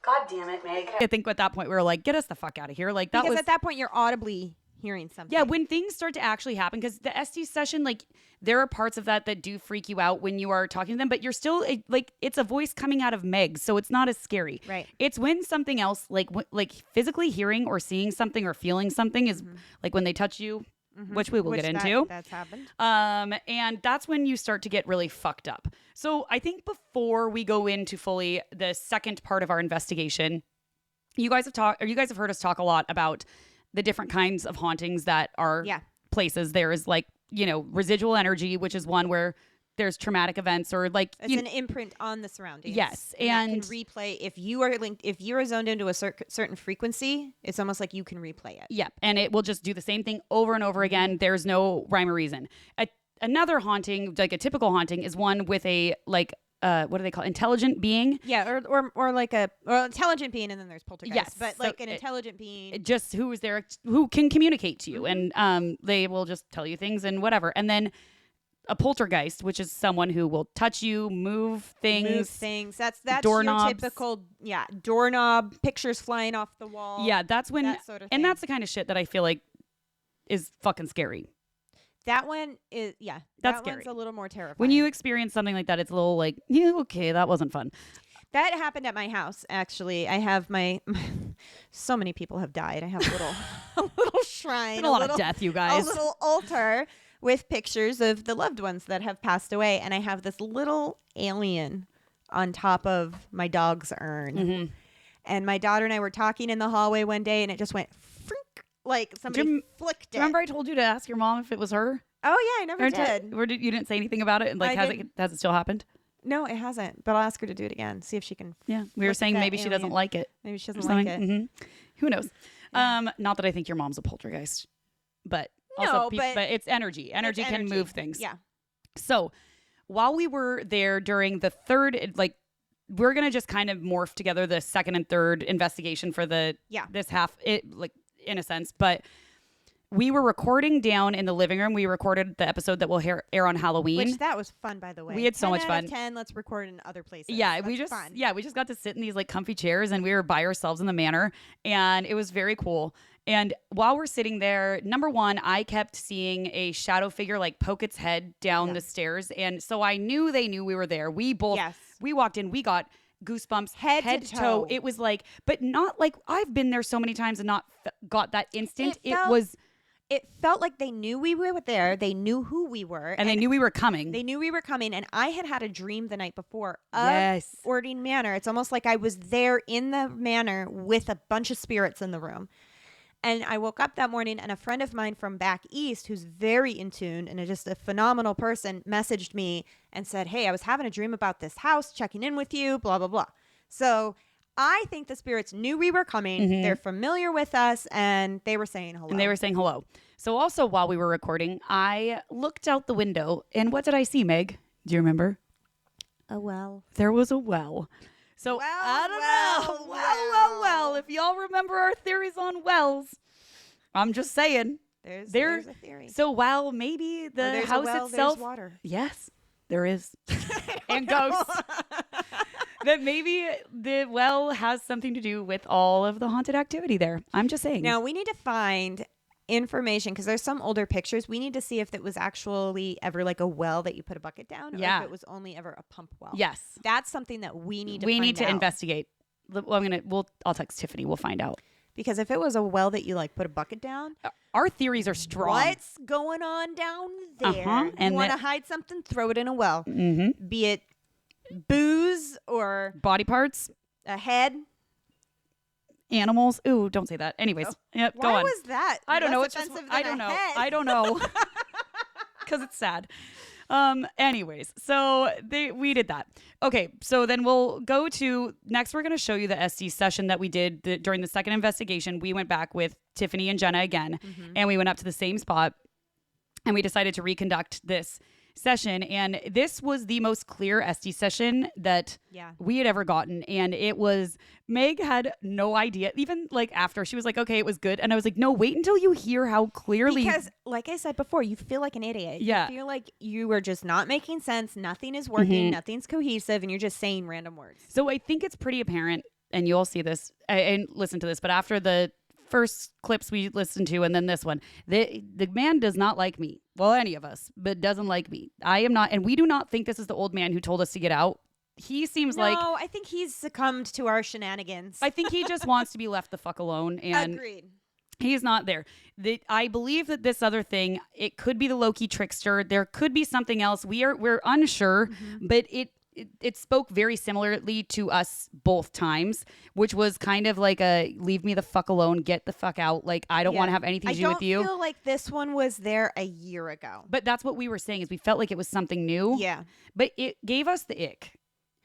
God damn it, Meg. I think at that point we were like, get us the fuck out of here. Like that Because was at that point you're audibly hearing something. yeah, when things start to actually happen, because the SD session, like there are parts of that do freak you out when you are talking to them, but you're still like it's a voice coming out of Meg, so it's not as scary. Right. It's when something else, like physically hearing or seeing something or feeling something, is like when they touch you, which we will get into. That's happened. And that's when you start to get really fucked up. So I think before we go into fully the second part of our investigation, you guys have heard us talk a lot about the different kinds of hauntings that are places. There is like, residual energy, which is one where there's traumatic events or like it's an imprint on the surroundings. Yes, and that can replay if you are zoned into a certain frequency. It's almost like you can replay it. Yep, and it will just do the same thing over and over again. There's no rhyme or reason. Another haunting, like a typical haunting, is one with a what do they call intelligent being? Yeah, or like intelligent being, and then there's poltergeist. Yes, but like an intelligent being, just who is there, who can communicate to you, and they will just tell you things and whatever. And then a poltergeist, which is someone who will touch you, move things. That's doorknobs. Your typical doorknob, pictures flying off the wall. Yeah, that's when, that sort of thing. and that's the kind of shit that I feel like is fucking scary. That one is that's that scary. one's a little more terrifying. When you experience something like that, it's a little like, yeah, okay, that wasn't fun. That happened at my house, actually. I have so many people have died. I have a little shrine, a lot of death, you guys. a little altar with pictures of the loved ones that have passed away, and I have this little alien on top of my dog's urn. And my daughter and I were talking in the hallway one day, and it just went frink, like somebody flicked it. Remember I told you to ask your mom if it was her? Oh yeah, I never did. Or you didn't say anything about it? And like, has it still happened? No, it hasn't. But I'll ask her to do it again. See if she can. Yeah, we were saying maybe she doesn't like it. Maybe she doesn't like it. Who knows? Yeah. Not that I think your mom's a poltergeist, but No, also, but it's energy. Energy can move things. Yeah. So while we were there during the third, we're gonna just kind of morph together the second and third investigation for this half, in a sense, but. We were recording down in the living room. We recorded the episode that will air on Halloween. Which that was fun, by the way. We had so much fun. 10 out of 10. Let's record in other places. Yeah, we just got to sit in these like comfy chairs, and we were by ourselves in the manor, and it was very cool. And while we're sitting there, number one, I kept seeing a shadow figure like poke its head down the stairs, and so I knew they knew we were there. We both we walked in, we got goosebumps head to toe. It was like, but not like I've been there so many times and not got that instant. It felt like they knew we were there. They knew who we were. And they knew we were coming. They knew we were coming. And I had a dream the night before of Orting Manor. It's almost like I was there in the manor with a bunch of spirits in the room. And I woke up that morning, and a friend of mine from back east, who's very in tune and just a phenomenal person, messaged me and said, hey, I was having a dream about this house, checking in with you, blah, blah, blah. So I think the spirits knew we were coming. They're familiar with us, and they were saying hello. So also while we were recording, I looked out the window, and what did I see, Meg? Do you remember? A well. There was a well. So I don't know. Well. If y'all remember our theories on wells, I'm just saying. There's a theory. So while maybe the house itself, there's water. Yes, there is, and ghosts. That maybe the well has something to do with all of the haunted activity there. I'm just saying. Now we need to find information, because there's some older pictures. We need to see if it was actually ever like a well that you put a bucket down, or if it was only ever a pump well. Yes, that's something that we need to find out. Investigate. I'll text Tiffany. We'll find out. Because if it was a well that you like put a bucket down, our theories are strong. What's going on down there? And you want to hide something? Throw it in a well. Be it booze or body parts, a head, animals. Ooh, don't say that. Anyways, yep, go on. Why was that? I don't know. It's just I don't know. I don't know. Because it's sad. Anyways, so we did that. Okay, so then we'll go to next. We're going to show you the SD session that we did during the second investigation. We went back with Tiffany and Jenna again, and we went up to the same spot, and we decided to reconduct this session, and this was the most clear SD session that we had ever gotten. And it was, Meg had no idea, even like after she was like, okay, it was good. And I was like, no, wait until you hear how clearly. Because like I said before, you feel like an idiot. Yeah. You feel like you are just not making sense. Nothing is working. Nothing's cohesive. And you're just saying random words. So I think it's pretty apparent, and you'll see this and listen to this, but after the first clips we listened to and then this one, the man does not like me. Well, any of us, but doesn't like me. I am not, and we do not think this is the old man who told us to get out. He seems like... No, I think he's succumbed to our shenanigans. I think he just wants to be left the fuck alone. And Agreed. He's not there. I believe that this other thing, it could be the Loki trickster. There could be something else. We're unsure, but it spoke very similarly to us both times, which was kind of like a leave me the fuck alone, get the fuck out. Like, I don't want to have anything to do with you. I don't feel like this one was there a year ago. But that's what we were saying, is we felt like it was something new. Yeah. But it gave us the ick,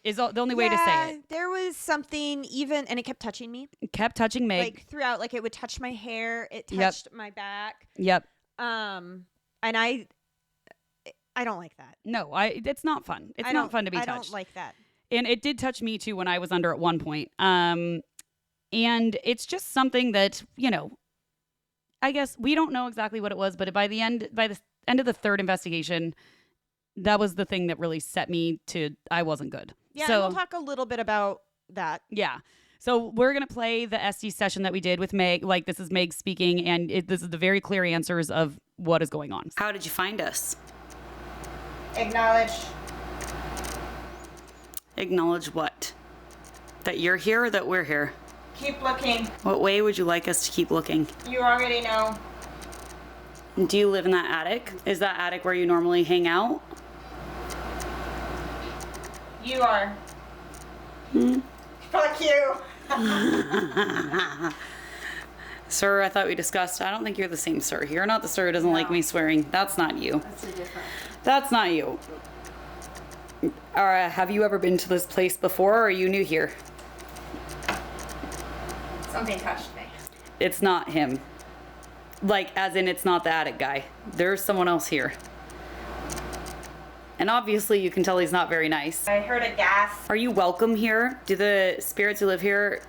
is the only way to say it. There was something even, and it kept touching me. It kept touching Meg. Like throughout, like it would touch my hair. It touched my back. Yep. And I don't like that. No, it's not fun. It's not fun to be touched. I don't like that. And it did touch me too when I was under at one point. And it's just something that, I guess we don't know exactly what it was, but by the end of the third investigation, that was the thing that really set me to, I wasn't good. Yeah, so, and we'll talk a little bit about that. Yeah. So we're going to play the SD session that we did with Meg. Like, this is Meg speaking, and this is the very clear answers of what is going on. How did you find us? Acknowledge. Acknowledge what? That you're here or that we're here? Keep looking. What way would you like us to keep looking? You already know. Do you live in that attic? Is that attic where you normally hang out? You are. Fuck you. Sir, I thought we discussed. I don't think you're the same sir. You're not the sir who doesn't like me swearing. That's not you. That's a different. That's not you. Have you ever been to this place before, or are you new here? Something touched me. It's not him. Like, as in, it's not the attic guy. There's someone else here. And obviously, you can tell he's not very nice. I heard a gas. Are you welcome here? Do the spirits who live here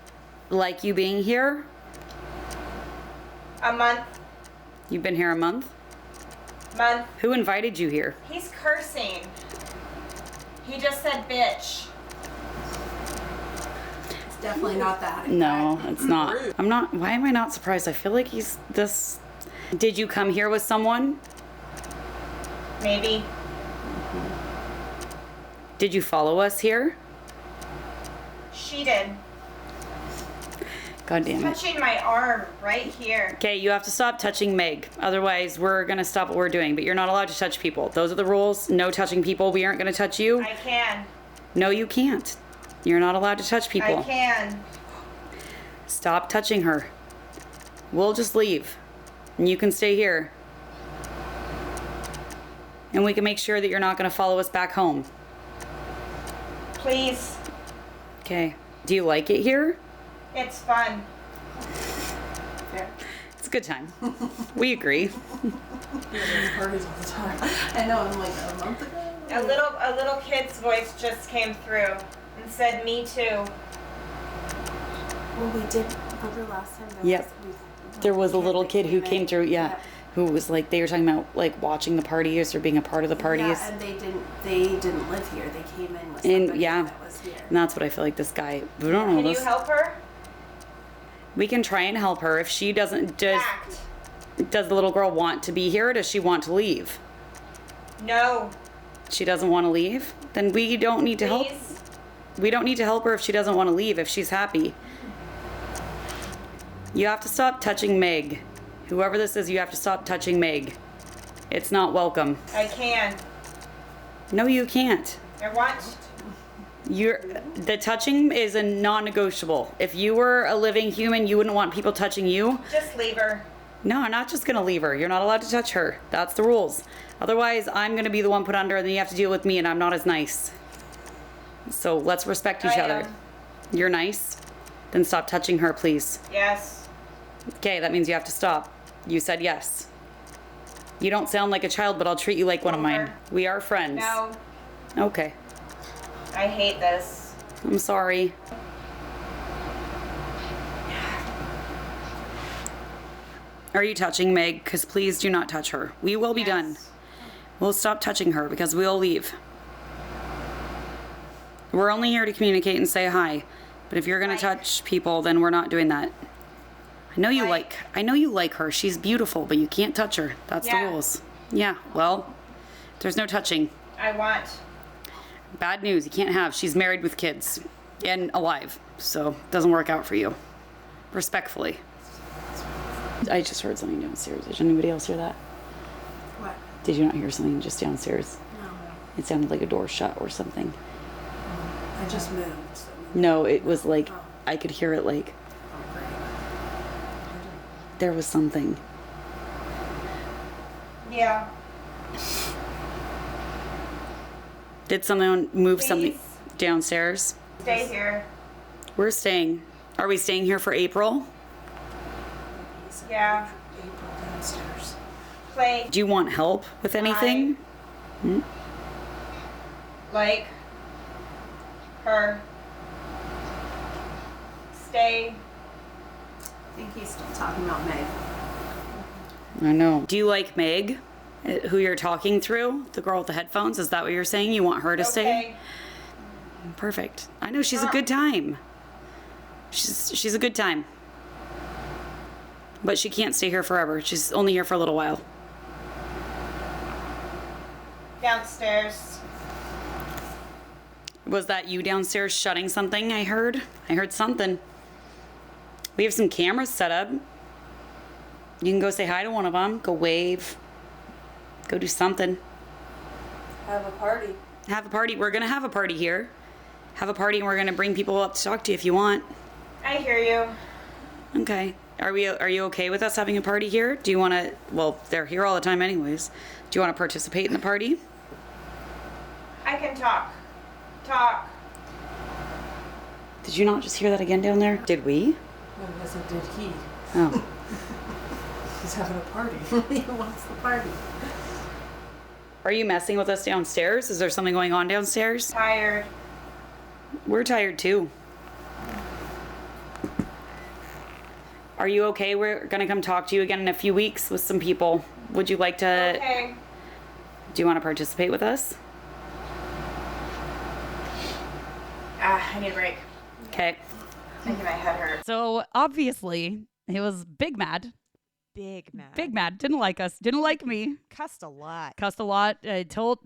like you being here? A month. You've been here a month? Month. Who invited you here? He's cursing. He just said bitch. It's definitely not that. No, it's not. I'm not. Why am I not surprised? I feel like he's this. Did you come here with someone? Maybe. Did you follow us here? She did. God damn it. Touching my arm right here. Okay, you have to stop touching Meg. Otherwise, we're going to stop what we're doing. But you're not allowed to touch people. Those are the rules. No touching people. We aren't going to touch you. I can. No, you can't. You're not allowed to touch people. I can. Stop touching her. We'll just leave. And you can stay here. And we can make sure that you're not going to follow us back home. Please. Okay. Do you like it here? It's fun. It's a good time. We agree. There's parties all the time. I know. I'm like a month ago. A little kid's voice just came through and said, "Me too." Well, we did. Remember last time? There was a little kid who came through. Yeah. Who was like, they were talking about like watching the parties or being a part of the parties. Yeah, and they didn't live here. They came in with And somebody yeah, that was here. and that's what I feel like this guy. We don't know Can this. you help her? We can try and help her if she doesn't. Act. Does the little girl want to be here? Or does she want to leave? No. She doesn't want to leave. Then we don't need to help. Please. We don't need to help her if she doesn't want to leave. If she's happy, you have to stop touching Meg. Whoever this is, you have to stop touching Meg. It's not welcome. I can. No, you can't. I want. The touching is a non-negotiable. If you were a living human, you wouldn't want people touching you. Just leave her. No, I'm not just gonna leave her. You're not allowed to touch her. That's the rules. Otherwise, I'm gonna be the one put under, and then you have to deal with me, and I'm not as nice. So let's respect each I other. am. You're nice? Then stop touching her, please. Yes. Okay, that means you have to stop. You said yes. You don't sound like a child, but I'll treat you like one of mine. We are friends. No, Okay. I hate this. I'm sorry. Are you touching Meg? Because please do not touch her. We will be done. We'll stop touching her because we'll leave. We're only here to communicate and say hi. But if you're gonna touch people, then we're not doing that. I know you like her. She's beautiful, but you can't touch her. That's the rules. Yeah, well, there's no touching. I want. Bad news, you can't have. She's married with kids and alive, so it doesn't work out for you. Respectfully. I just heard something downstairs. Did anybody else hear that? What? Did you not hear something just downstairs? No. It sounded like a door shut or something. I just moved. So No, it was like, I could hear it like, oh, great. there was something. Yeah. Did someone move something downstairs? Stay here. We're staying. Are we staying here for April? Yeah. April downstairs. Play. Do you want help with anything? Like. Her. Stay. I think he's still talking about Meg. I know. Do you like Meg? Who you're talking through? The girl with the headphones? Is that what you're saying? You want her to stay? Perfect. I know she's a good time. She's a good time. But she can't stay here forever. She's only here for a little while. Downstairs. Was that you downstairs shutting something? I heard something. We have some cameras set up. You can go say hi to one of them. Go wave. Go do something. Have a party. Have a party. We're going to have a party here. Have a party and we're going to bring people up to talk to you if you want. I hear you. Okay. Are you okay with us having a party here? Do you want to, well, they're here all the time anyways. Do you want to participate in the party? I can talk. Talk. Did you not just hear that again down there? Did we? No, I said, did he? Oh. He's having a party. He wants the party. Are you messing with us downstairs? Is there something going on downstairs? Tired. We're tired too. Are you okay? We're gonna come talk to you again in a few weeks with some people. Would you like to? Okay. Do you want to participate with us? I need a break. Okay. Making my head hurt. So obviously he was big mad. Big mad. Big mad. Didn't like us. Didn't like me. Cussed a lot. Cussed a lot. Told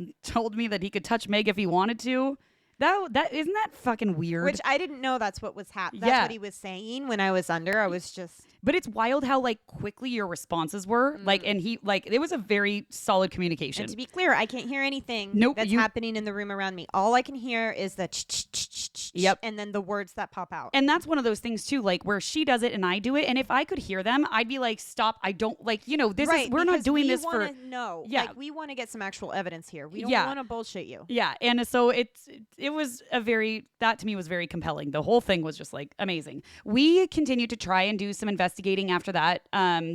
me that he could touch Meg if he wanted to. That isn't that fucking weird? Which I didn't know that's what was happening. That's what he was saying when I was under. I was just. But it's wild how like quickly your responses were. Like, and he like it was a very solid communication. And to be clear, I can't hear anything that's happening in the room around me. All I can hear is the yep, and then the words that pop out. And that's one of those things too, like where she does it and I do it. And if I could hear them, I'd be like, stop! I don't like this is we're not doing this for like we want to get some actual evidence here. We don't want to bullshit you. Yeah, and so it was a very that to me was very compelling. The whole thing was just like amazing. We continued to try and do some investigating after that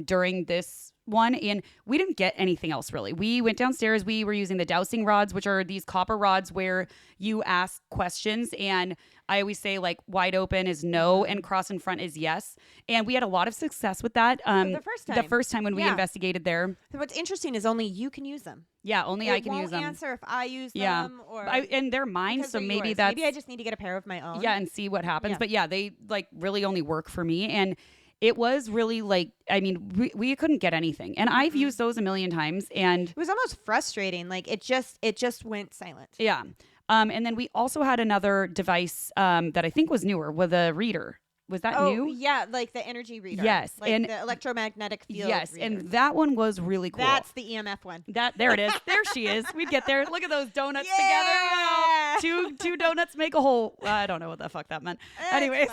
during this one, and we didn't get anything else really. We went downstairs. We were using the dowsing rods, which are these copper rods where you ask questions, and I always say like wide open is no and cross in front is yes, and we had a lot of success with that. The first time when we investigated there. What's interesting is only you can use them. Yeah, only I can use them. Answer if I use them or and they're mine, so maybe that's maybe I just need to get a pair of my own. Yeah, and see what happens. But yeah, they like really only work for me, and it was really like, I mean, we couldn't get anything. And I've used those a million times, and it was almost frustrating. Like it just went silent. Yeah. And then we also had another device that I think was newer with a reader. Was that new? Yeah, like the energy reader. Yes, like and the electromagnetic field. Yes, reader. and that one was really cool. That's the EMF one. There it is. There she is. We'd get there. Look at those donuts together. You know, two donuts make a whole. I don't know what the fuck that meant. Anyways,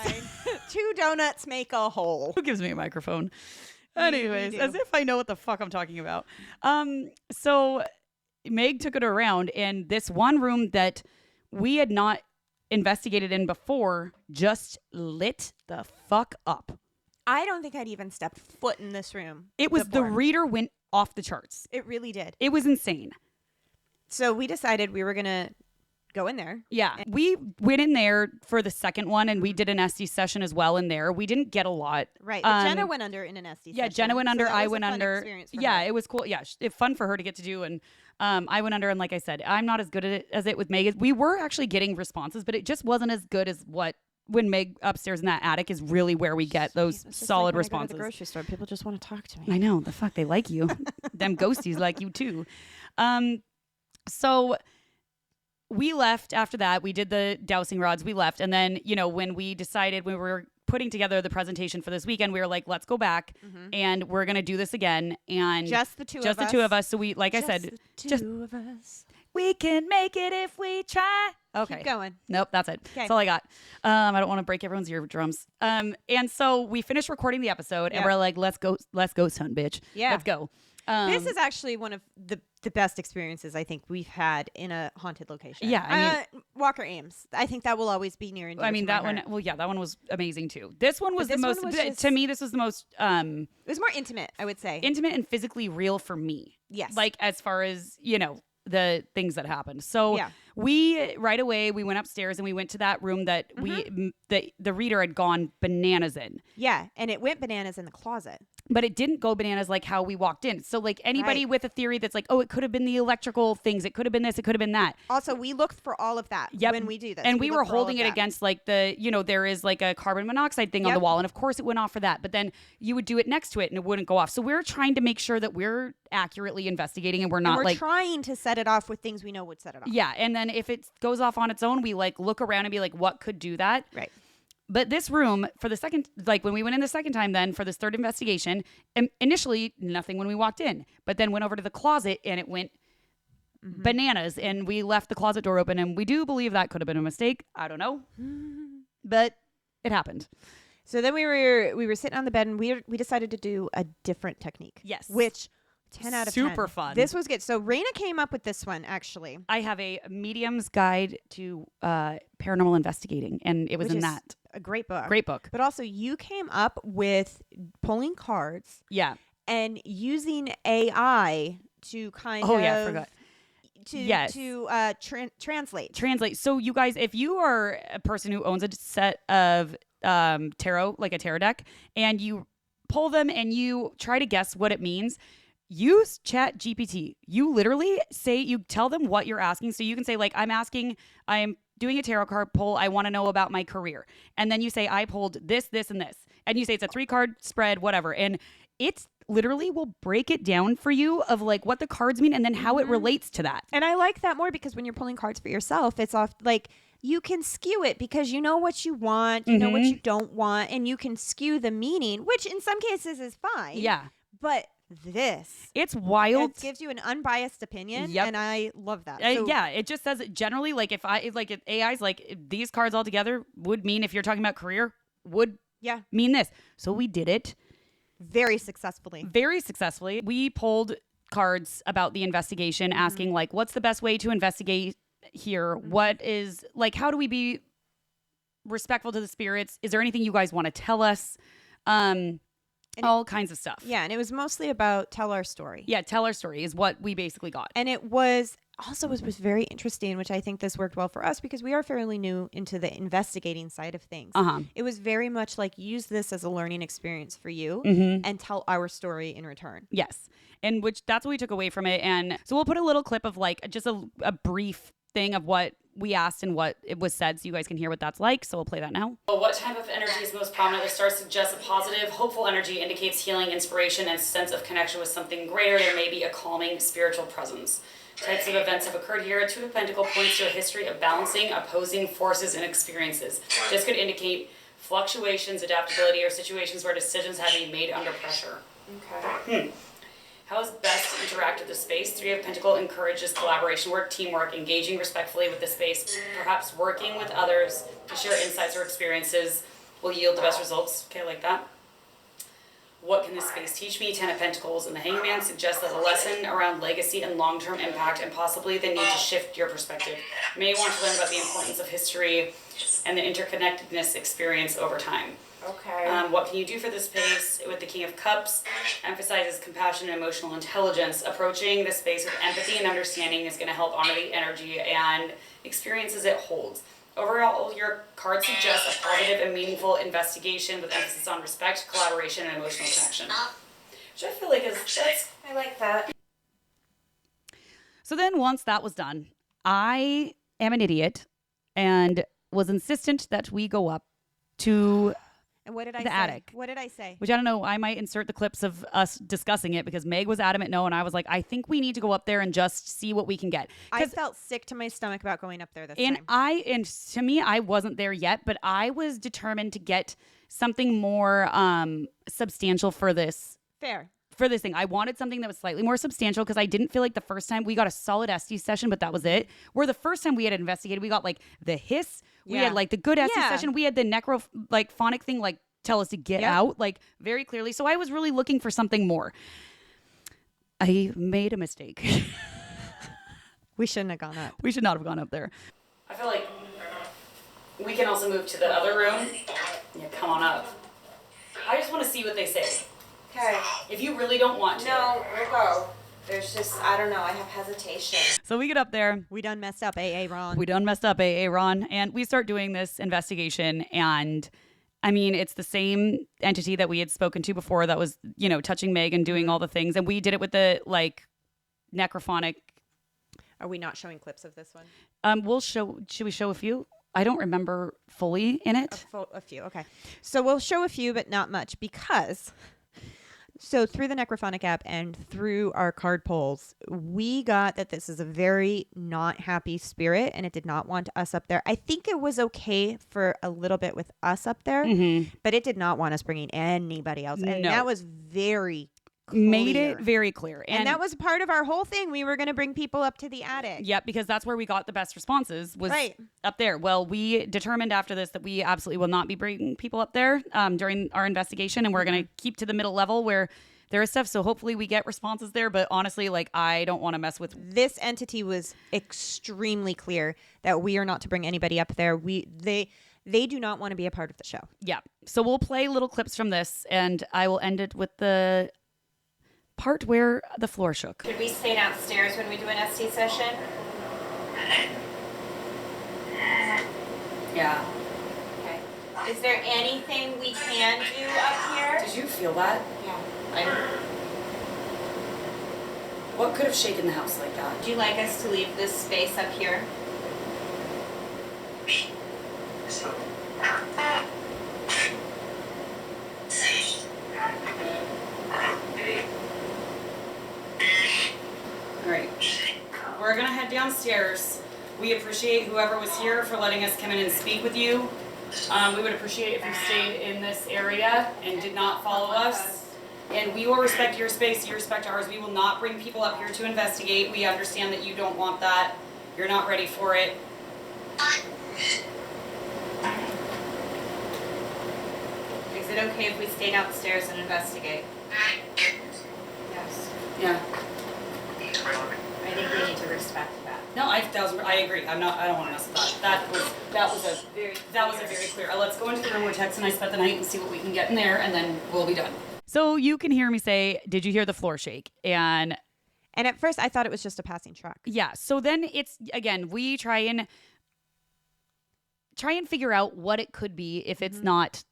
two donuts make a whole. Who gives me a microphone? Anyways, as if I know what the fuck I'm talking about. So Meg took it around, and this one room that we had not investigated in before just lit the fuck up. I don't think I'd even stepped foot in this room. It was before. The reader went off the charts. It really did. It was insane. So we decided we were going to go in there. Yeah. We went in there for the second one, and we did an SD session as well in there. We didn't get a lot. Right. But Jenna went under in an SD Yeah, session. Jenna went So under. that I was a went fun under. experience for Yeah, her. it was cool. Yeah, fun for her to get to do. And I went under, and like I said, I'm not as good at it as it with Meg. We were actually getting responses, but it just wasn't as good as when Meg upstairs in that attic is really where we get those It's just solid like when I go to responses. the grocery store, people just want to talk to me. I know. The fuck, they like you. Them ghosties like you too. So we left after that. We did the dowsing rods. We left. And then, when we decided we were putting together the presentation for this weekend, we were like, let's go back and we're going to do this again. And Just the two of us. Just the two of us. So we, like I said, the two of us. we can make it if we try. Okay. Keep going. Nope, that's it. Okay. That's all I got. I don't want to break everyone's eardrums. And so we finished recording the episode, and we're like, let's go, son, bitch. Yeah. Let's go. This is actually one of the best experiences I think we've had in a haunted location. Yeah, I Walker Ames. I think that will always be near and dear I mean, to my that one. heart. Well, yeah, that one was amazing too. This one was But the this most. one was just- to me, this was the most It was more intimate, I would say. intimate and physically real for me. Yes. Like as far as the things that happened. So Yeah. we right away we went upstairs and we went to that room that the reader had gone bananas in. Yeah, and it went bananas in the closet. But it didn't go bananas like how we walked in. So like anybody Right. with a theory that's like, oh, it could have been the electrical things. It could have been this. It could have been that. Also, we looked for all of that Yep. when we do this. And we were look for all holding of it that. against like there is like a carbon monoxide thing on the Yep. wall. And of course it went off for that. But then you would do it next to it and it wouldn't go off. So we're trying to make sure that we're accurately investigating and we're not And we're like. trying to set it off with things we know would set it off. Yeah. And then if it goes off on its own, we like look around and be like, what could do that? Right. But this room, for the second, like when we went in the second time, then for this third investigation, initially nothing when we walked in, but then went over to the closet and it went bananas. And we left the closet door open, and we do believe that could have been a mistake. I don't know, but it happened. So then we were sitting on the bed and we decided to do a different technique. Yes. Which 10 out of 10. Super fun. This was good. So Reyna came up with this one actually. I have a medium's guide to paranormal investigating, and it was Which in is that a great book. great book. But also you came up with pulling cards Yeah. and using AI to kind of Oh yeah, I forgot. translate. Translate. So you guys, if you are a person who owns a set of tarot, like a tarot deck, and you pull them and you try to guess what it means, use Chat GPT. You literally you tell them what you're asking. So you can say like, I am doing a tarot card pull. I want to know about my career. And then you say, I pulled this, this, and this. And you say it's a 3-card spread, whatever. And it's literally will break it down for you of like what the cards mean and then how it relates to that. And I like that more because when you're pulling cards for yourself, it's off like you can skew it because you know what you want, you know what you don't want, and you can skew the meaning, which in some cases is fine. Yeah. But It's wild. it gives you an unbiased opinion, Yep. and I love that. Yeah, it just says generally like if AI's like if these cards all together would mean if you're talking about career would Yeah. mean this. So we did it Very successfully. very successfully. We pulled cards about the investigation asking like what's the best way to investigate here? What is like how do we be respectful to the spirits? Is there anything you guys want to tell us? All kinds of stuff. Yeah, and it was mostly about tell our story. Yeah, tell our story is what we basically got. And it was was very interesting, which I think this worked well for us because we are fairly new into the investigating side of things. It was very much like use this as a learning experience for you and tell our story in return. Yes. And that's what we took away from it. And so we'll put a little clip of like just a brief thing of what we asked and what it was said so you guys can hear what that's like. So we'll play that now. Well, what type of energy is most prominent? The star suggests a positive, hopeful energy, indicates healing, inspiration, and sense of connection with something greater. There may be a calming spiritual presence. Types of events have occurred here. Two of Pentacles points to a history of balancing opposing forces and experiences. This could indicate fluctuations, adaptability, or situations where decisions have to be made under pressure. Okay. How is best to interact with the space? Three of Pentacles encourages collaboration work, teamwork, engaging respectfully with the space, perhaps working with others to share insights or experiences will yield the best results. Okay, I like that. What can this space teach me? Ten of Pentacles and the Hangman suggests that a lesson around legacy and long-term impact and possibly the need to shift your perspective. You may want to learn about the importance of history and the interconnectedness experience over time. Okay. What can you do for this space? With the King of Cups, emphasizes compassion and emotional intelligence. Approaching the space with empathy and understanding is going to help honor the energy and experiences it holds. Overall, your card suggests a positive and meaningful investigation with emphasis on respect, collaboration, and emotional connection. Which I feel like I like that. So then once that was done, I am an idiot and was insistent that we go up to And what did I the say? attic. What did I say? Which I don't know. I might insert the clips of us discussing it because Meg was adamant no, and I was like, I think we need to go up there and just see what we can get. I felt sick to my stomach about going up there this And time. and to me, I wasn't there yet, but I was determined to get something more substantial for this. Fair. For this thing, I wanted something that was slightly more substantial because I didn't feel like the first time we got a solid ST session, but that was it. Where the first time we had investigated, we got like the hiss, we Yeah. had like the good ST Yeah. session, we had the necro like phonic thing like tell us to get Yep. out like very clearly. So I was really looking for something more. I made a mistake. We shouldn't have gone up. We should not have gone up there. I feel like we can also move to the other room. Yeah, come on up. I just want to see what they say. Okay. If you really don't want to. No, we'll go. There's just, I don't know, I have hesitation. So we get up there. We done messed up, AA Ron. We done messed up, AA Ron, and we start doing this investigation. And I mean, it's the same entity that we had spoken to before that was, you know, touching Meg and doing all the things. And we did it with the like necrophonic. Are we not showing clips of this one? We'll show. Should we show a few? I don't remember fully in it. A few. Okay. So we'll show a few, but not much because. So through the Necrophonic app and through our card polls, we got that this is a very not happy spirit and it did not want us up there. I think it was okay for a little bit with us up there, but it did not want us bringing anybody else. And No. that was very clear. Made it very clear. And that was part of our whole thing. We were going to bring people up to the attic. Yep, because that's where we got the best responses was Right. up there. Well, we determined after this that we absolutely will not be bringing people up there during our investigation, and we're going to keep to the middle level where there is stuff. So hopefully we get responses there. But honestly, like I don't want to mess with. This entity was extremely clear that we are not to bring anybody up there. They do not want to be a part of the show. Yeah. So we'll play little clips from this, and I will end it with the part where the floor shook. Could we stay downstairs when we do an ST session? Yeah. Okay. Is there anything we can do up here? Did you feel that? Yeah. What could have shaken the house like that? Would you like us to leave this space up here? All right. We're going to head downstairs. We appreciate whoever was here for letting us come in and speak with you. We would appreciate if you stayed in this area and did not follow us. And we will respect your space, you respect ours. We will not bring people up here to investigate. We understand that you don't want that. You're not ready for it. Is it okay if we stay downstairs and investigate? Yes. Yeah. I think we need to respect that. No, I agree. I don't want to mess with that. That was a very clear. Let's go into the room where Tex and I spent the night and see what we can get in there, and then we'll be done. So you can hear me say, "Did you hear the floor shake?" And at first I thought it was just a passing truck. yeah. So then it's again we try and figure out what it could be if it's not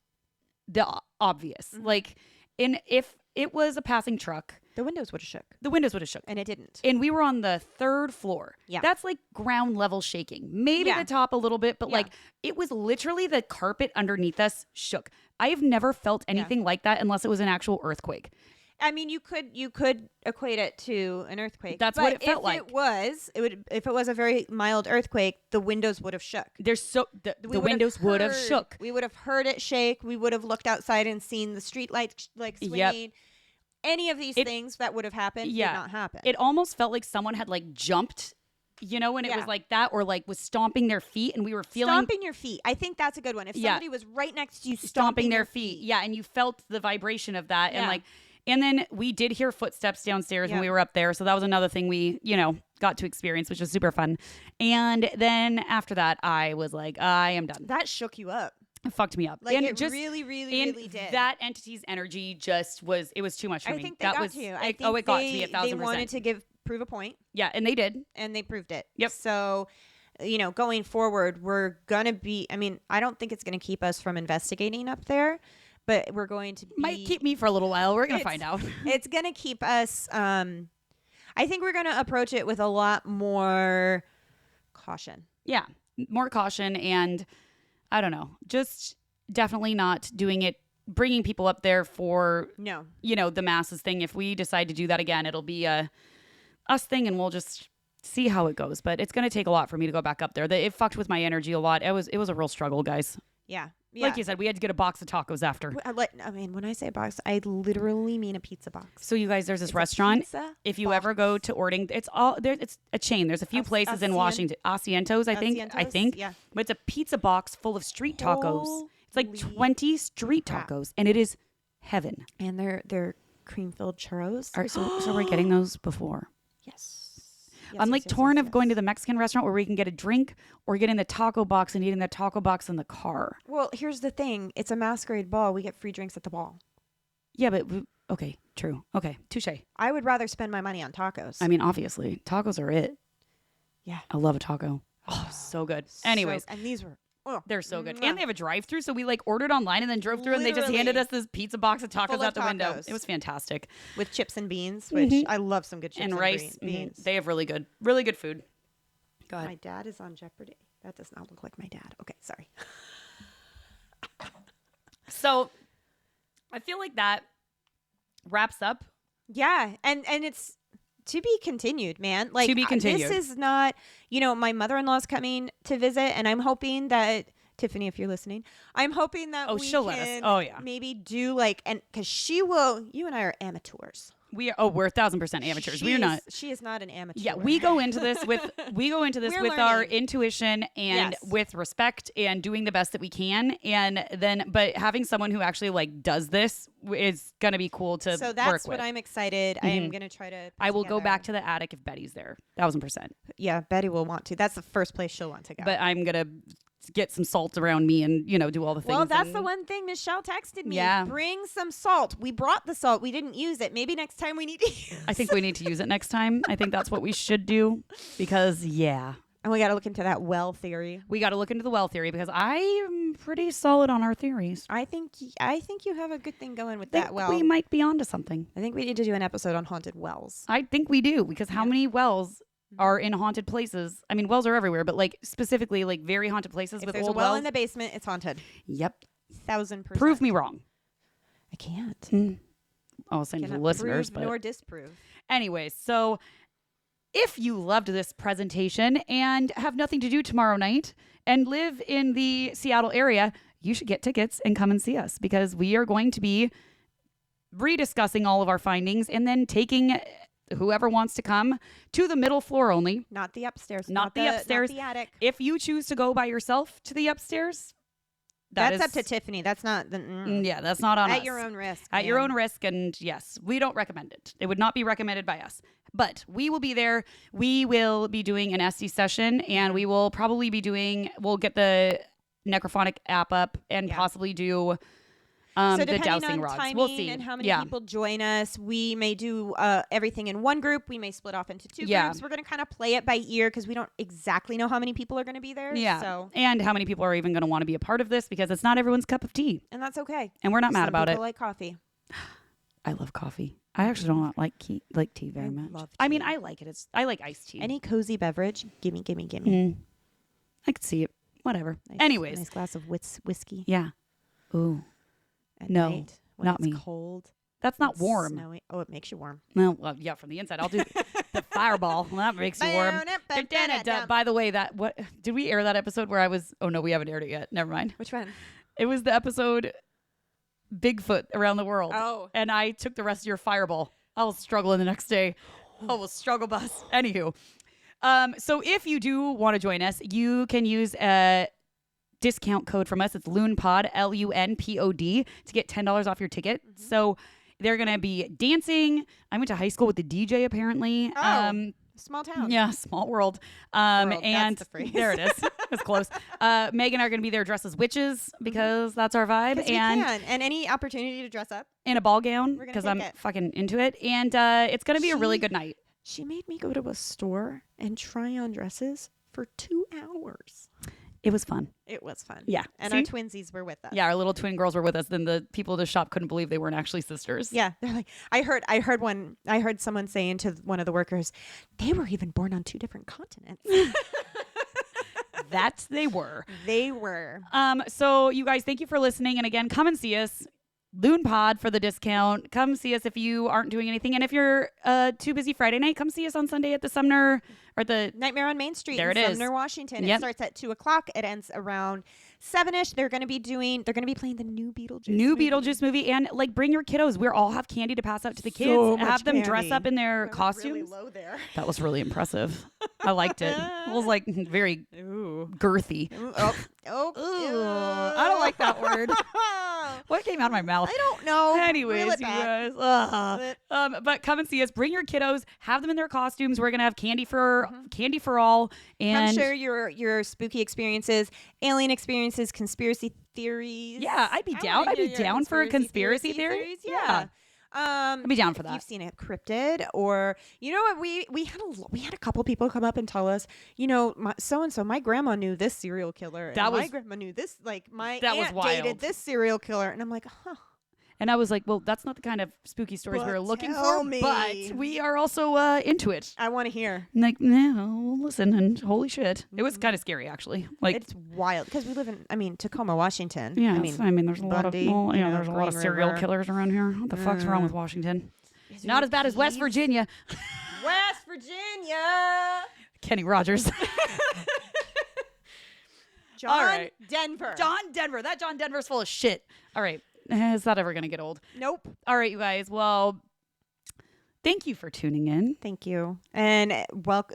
the obvious. Like, if it was a passing truck, The windows would have shook. the windows would have shook. And it didn't. And we were on the 3rd floor. Yeah. That's like ground level shaking. Maybe Yeah. the top a little bit, but Yeah. like it was literally the carpet underneath us shook. I have never felt anything like that unless it was an actual earthquake. I mean, you could equate it to an earthquake. That's but what it felt like. If it was a very mild earthquake, the windows would have shook. There's so the We windows would have heard- shook. We would have heard it shake. We would have looked outside and seen the street lights like swinging. Any of these things that would have happened did not happen. It almost felt like someone had like jumped, you know, when it was like that, or like was stomping their feet, and we were feeling stomping your feet. I think that's a good one. If somebody was right next to you stomping their feet. Yeah, and you felt the vibration of that. Yeah. And like, and then we did hear footsteps downstairs when we were up there. So that was another thing we, you know, got to experience, which was super fun. And then after that, I was like, I am done. That shook you up. It fucked me up. Like, and it really, really did. That entity's energy just was, it was too much for me. I think they that got was, to you. it got to me 1,000%. They wanted to prove a point. Yeah, and they did. And they proved it. Yep. So, going forward, we're going to be, I don't think it's going to keep us from investigating up there, but we're going to be. Might keep me for a little while. We're going to find out. It's going to keep us, I think we're going to approach it with a lot more caution. Yeah, more caution, and I don't know, just definitely not doing it, bringing people up there for, the masses thing. If we decide to do that again, it'll be a us thing, and we'll just see how it goes. But it's going to take a lot for me to go back up there. It fucked with my energy a lot. It was a real struggle, guys. Yeah. Like you said, we had to get a box of tacos after. When I say box, I literally mean a pizza box. So you guys, there's this restaurant. If you ever go to Orting, it's a chain. There's a few places in Washington. Asientos, I think. Yeah. But it's a pizza box full of street tacos. It's like 20 street tacos, and it is heaven. And they're cream-filled churros. All right, so we're getting those before. Yes. I'm like torn of going to the Mexican restaurant where we can get a drink, or getting the taco box and eating the taco box in the car. Well, here's the thing. It's a masquerade ball. We get free drinks at the ball. Yeah, but okay, true. Okay, touche. I would rather spend my money on tacos. I mean, obviously, tacos are it. Yeah. I love a taco. Oh, so good. Anyways. And these were... They're so good. And they have a drive-through, so we ordered online and then drove through, and they just handed us this pizza box of tacos out the window. It was fantastic. With chips and beans, which I love some good chips and rice. beans. They have really good food. Go ahead. My dad is on Jeopardy. That does not look like my dad. Okay, sorry. So I feel like that wraps up. Yeah, and it's to be continued, man. Like, to be continued. This is not, my mother-in-law's coming to visit, and I'm hoping that, Tiffany, if you're listening, I'm hoping that she'll let us. Maybe do because she will, you and I are amateurs. We're 1,000% amateurs. We're not. She is not an amateur. Yeah, we go into this with our intuition and with respect and doing the best that we can, but having someone who actually does this is gonna be cool to work with. So that's what I'm excited. I am gonna try to. I will go back to the attic if Betty's there. 1,000%. Yeah, Betty will want to. That's the first place she'll want to go. But I'm gonna get some salt around me and do all the things. Well, that's the one thing Michelle texted me. Yeah. Bring some salt. We brought the salt. We didn't use it. Maybe next time we need to use I think we need to use it next time. I think that's what we should do because And we got to look into that well theory. We got to look into the well theory because I'm pretty solid on our theories. I think you have a good thing going with that well. We might be onto something. I think we need to do an episode on haunted wells. I think we do because how many wells are in haunted places? I mean, wells are everywhere, but specifically very haunted places if with there's old a well wells. In the basement, it's haunted. Yep. 1,000%. Prove me wrong. I can't. Oh, same to the listeners, prove nor disprove. Anyways, so if you loved this presentation and have nothing to do tomorrow night and live in the Seattle area, you should get tickets and come and see us because we are going to be rediscussing all of our findings and then taking whoever wants to come to the middle floor only. Not the upstairs. Not the upstairs. Not the attic. If you choose to go by yourself to the upstairs, that's up to Tiffany. That's not yeah, that's not on us. At your own risk. At your own risk, and yes, we don't recommend it. It would not be recommended by us. But we will be there. We will be doing an SC session, and we will probably be we'll get the Necrophonic app up and possibly do so the depending dowsing on rods. timing We'll see. and how many people join us, we may do everything in one group. We may split off into two groups. We're going to kind of play it by ear because we don't exactly know how many people are going to be there. Yeah. So. And how many people are even going to want to be a part of this because it's not everyone's cup of tea. And that's okay. And we're not mad about it. People like coffee. I love coffee. I actually don't like tea very much. Love tea. I mean, I like it. I like iced tea. Any cozy beverage, gimme. I could see it. Whatever. Nice, Anyways. nice glass of whiskey. Yeah. Ooh. At No, night when not it's me. Cold. That's not warm. Snowy. Oh, it makes you warm. Well, yeah, from the inside. I'll do the fireball. Well, that makes you warm. By the way, what did we air that episode where I was? Oh no, we haven't aired it yet. Never mind. Which one? It was the episode Bigfoot around the world. Oh. And I took the rest of your fireball. I was struggling the next day. I was struggle bus. Anywho. So if you do want to join us, you can use a discount code from us. It's LUNPOD, LUNPOD, to get $10 off your ticket. So they're going to be dancing. I went to high school with the DJ apparently. Small town. Yeah, small world. World, And that's the phrase. there it is. It's close. Meg and I are going to be there dressed as witches because that's our vibe. 'Cause And we can. And any opportunity to dress up. in a ball gown We're gonna because take I'm it. fucking into it. And it's going to be a really good night. She made me go to a store and try on dresses for 2 hours. It was fun. It was fun. Yeah. And See? our twinsies were with us. Yeah, our little twin girls were with us. Then the people at the shop couldn't believe they weren't actually sisters. Yeah, they're like, I heard someone saying to one of the workers, they were even born on 2 different continents. That they were. They were. So you guys, thank you for listening. And again, come and see us. Loon Pod for the discount. Come see us if you aren't doing anything. And if you're too busy Friday night, come see us on Sunday at the Sumner or the Nightmare on Main Street There in it is. Sumner, Washington. Yep. It starts at 2:00. It ends around 7-ish. They're gonna be playing the new Beetlejuice. movie. Beetlejuice movie. And like bring your kiddos. We all have candy to pass out to the kids. So much Have them dress candy. up in their I went costumes. Really low there. That was really impressive. I liked it. It was like very Ooh. girthy. Oh. Ooh, I don't like that word. What came out of my mouth? I don't know. Anyways, Reel you it back. guys. But come and see us. Bring your kiddos. Have them in their costumes. We're gonna have candy for all. And Come share your spooky experiences, alien experiences, conspiracy theories. yeah, I'd be I down. wanna I'd be hear your down for a conspiracy theory. theories. Yeah. I'd be down for if that. You've seen a cryptid, or you know what? We had a couple people come up and tell us, so and so. My grandma knew this serial killer. That and my was- grandma knew this. Like my That was aunt wild. dated this serial killer, and I'm like, huh. And I was like, well, that's not the kind of spooky stories we But were looking tell for, me. but we are also into it. I want to hear. And like, no, listen, and holy shit. It was kind of scary, actually. Like, It's wild because we live in, Tacoma, Washington. yeah, I mean, there's a Bundy, lot of, there's a lot of Green serial River. killers around here. What the fuck's wrong with Washington? Not as bad as West Virginia. West Virginia. Kenny Rogers. John All right. Denver. John Denver. That John Denver's full of shit. All right. Is that ever going to get old? Nope. All right, you guys. Well, thank you for tuning in. Thank you. And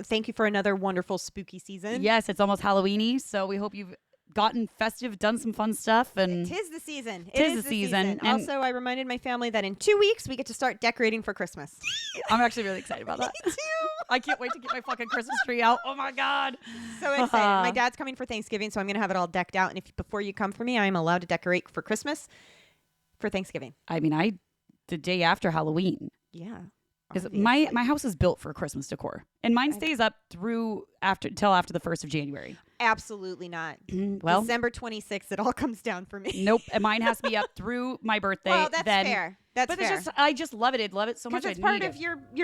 thank you for another wonderful spooky season. Yes, it's almost Halloween-y, so we hope you've gotten festive, done some fun stuff. And Tis the season. Tis the season. And- Also, I reminded my family that in 2 weeks we get to start decorating for Christmas. I'm actually really excited about that. Me too. I can't wait to get my fucking Christmas tree out. Oh, my God. So excited. My dad's coming for Thanksgiving, so I'm going to have it all decked out. And before you come for me, I am allowed to decorate for Christmas for Thanksgiving. I mean, the day after Halloween. Yeah. Is obviously. my house is built for Christmas decor, and mine stays up till after the 1st of January. Absolutely not. Well, December 26th, it all comes down for me. nope. And mine has to be up through my birthday. Well, that's then, fair. That's but fair. it's just I just love it. I love it so much. Because it's I part need of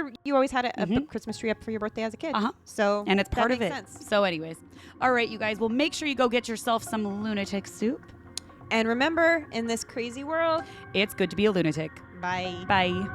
it. you always had a Christmas tree up for your birthday as a kid. Uh-huh. So And it's that part of makes it. sense. So, anyways, all right, you guys. Well, make sure you go get yourself some lunatic soup. And remember, in this crazy world, It's good to be a lunatic. bye. Bye.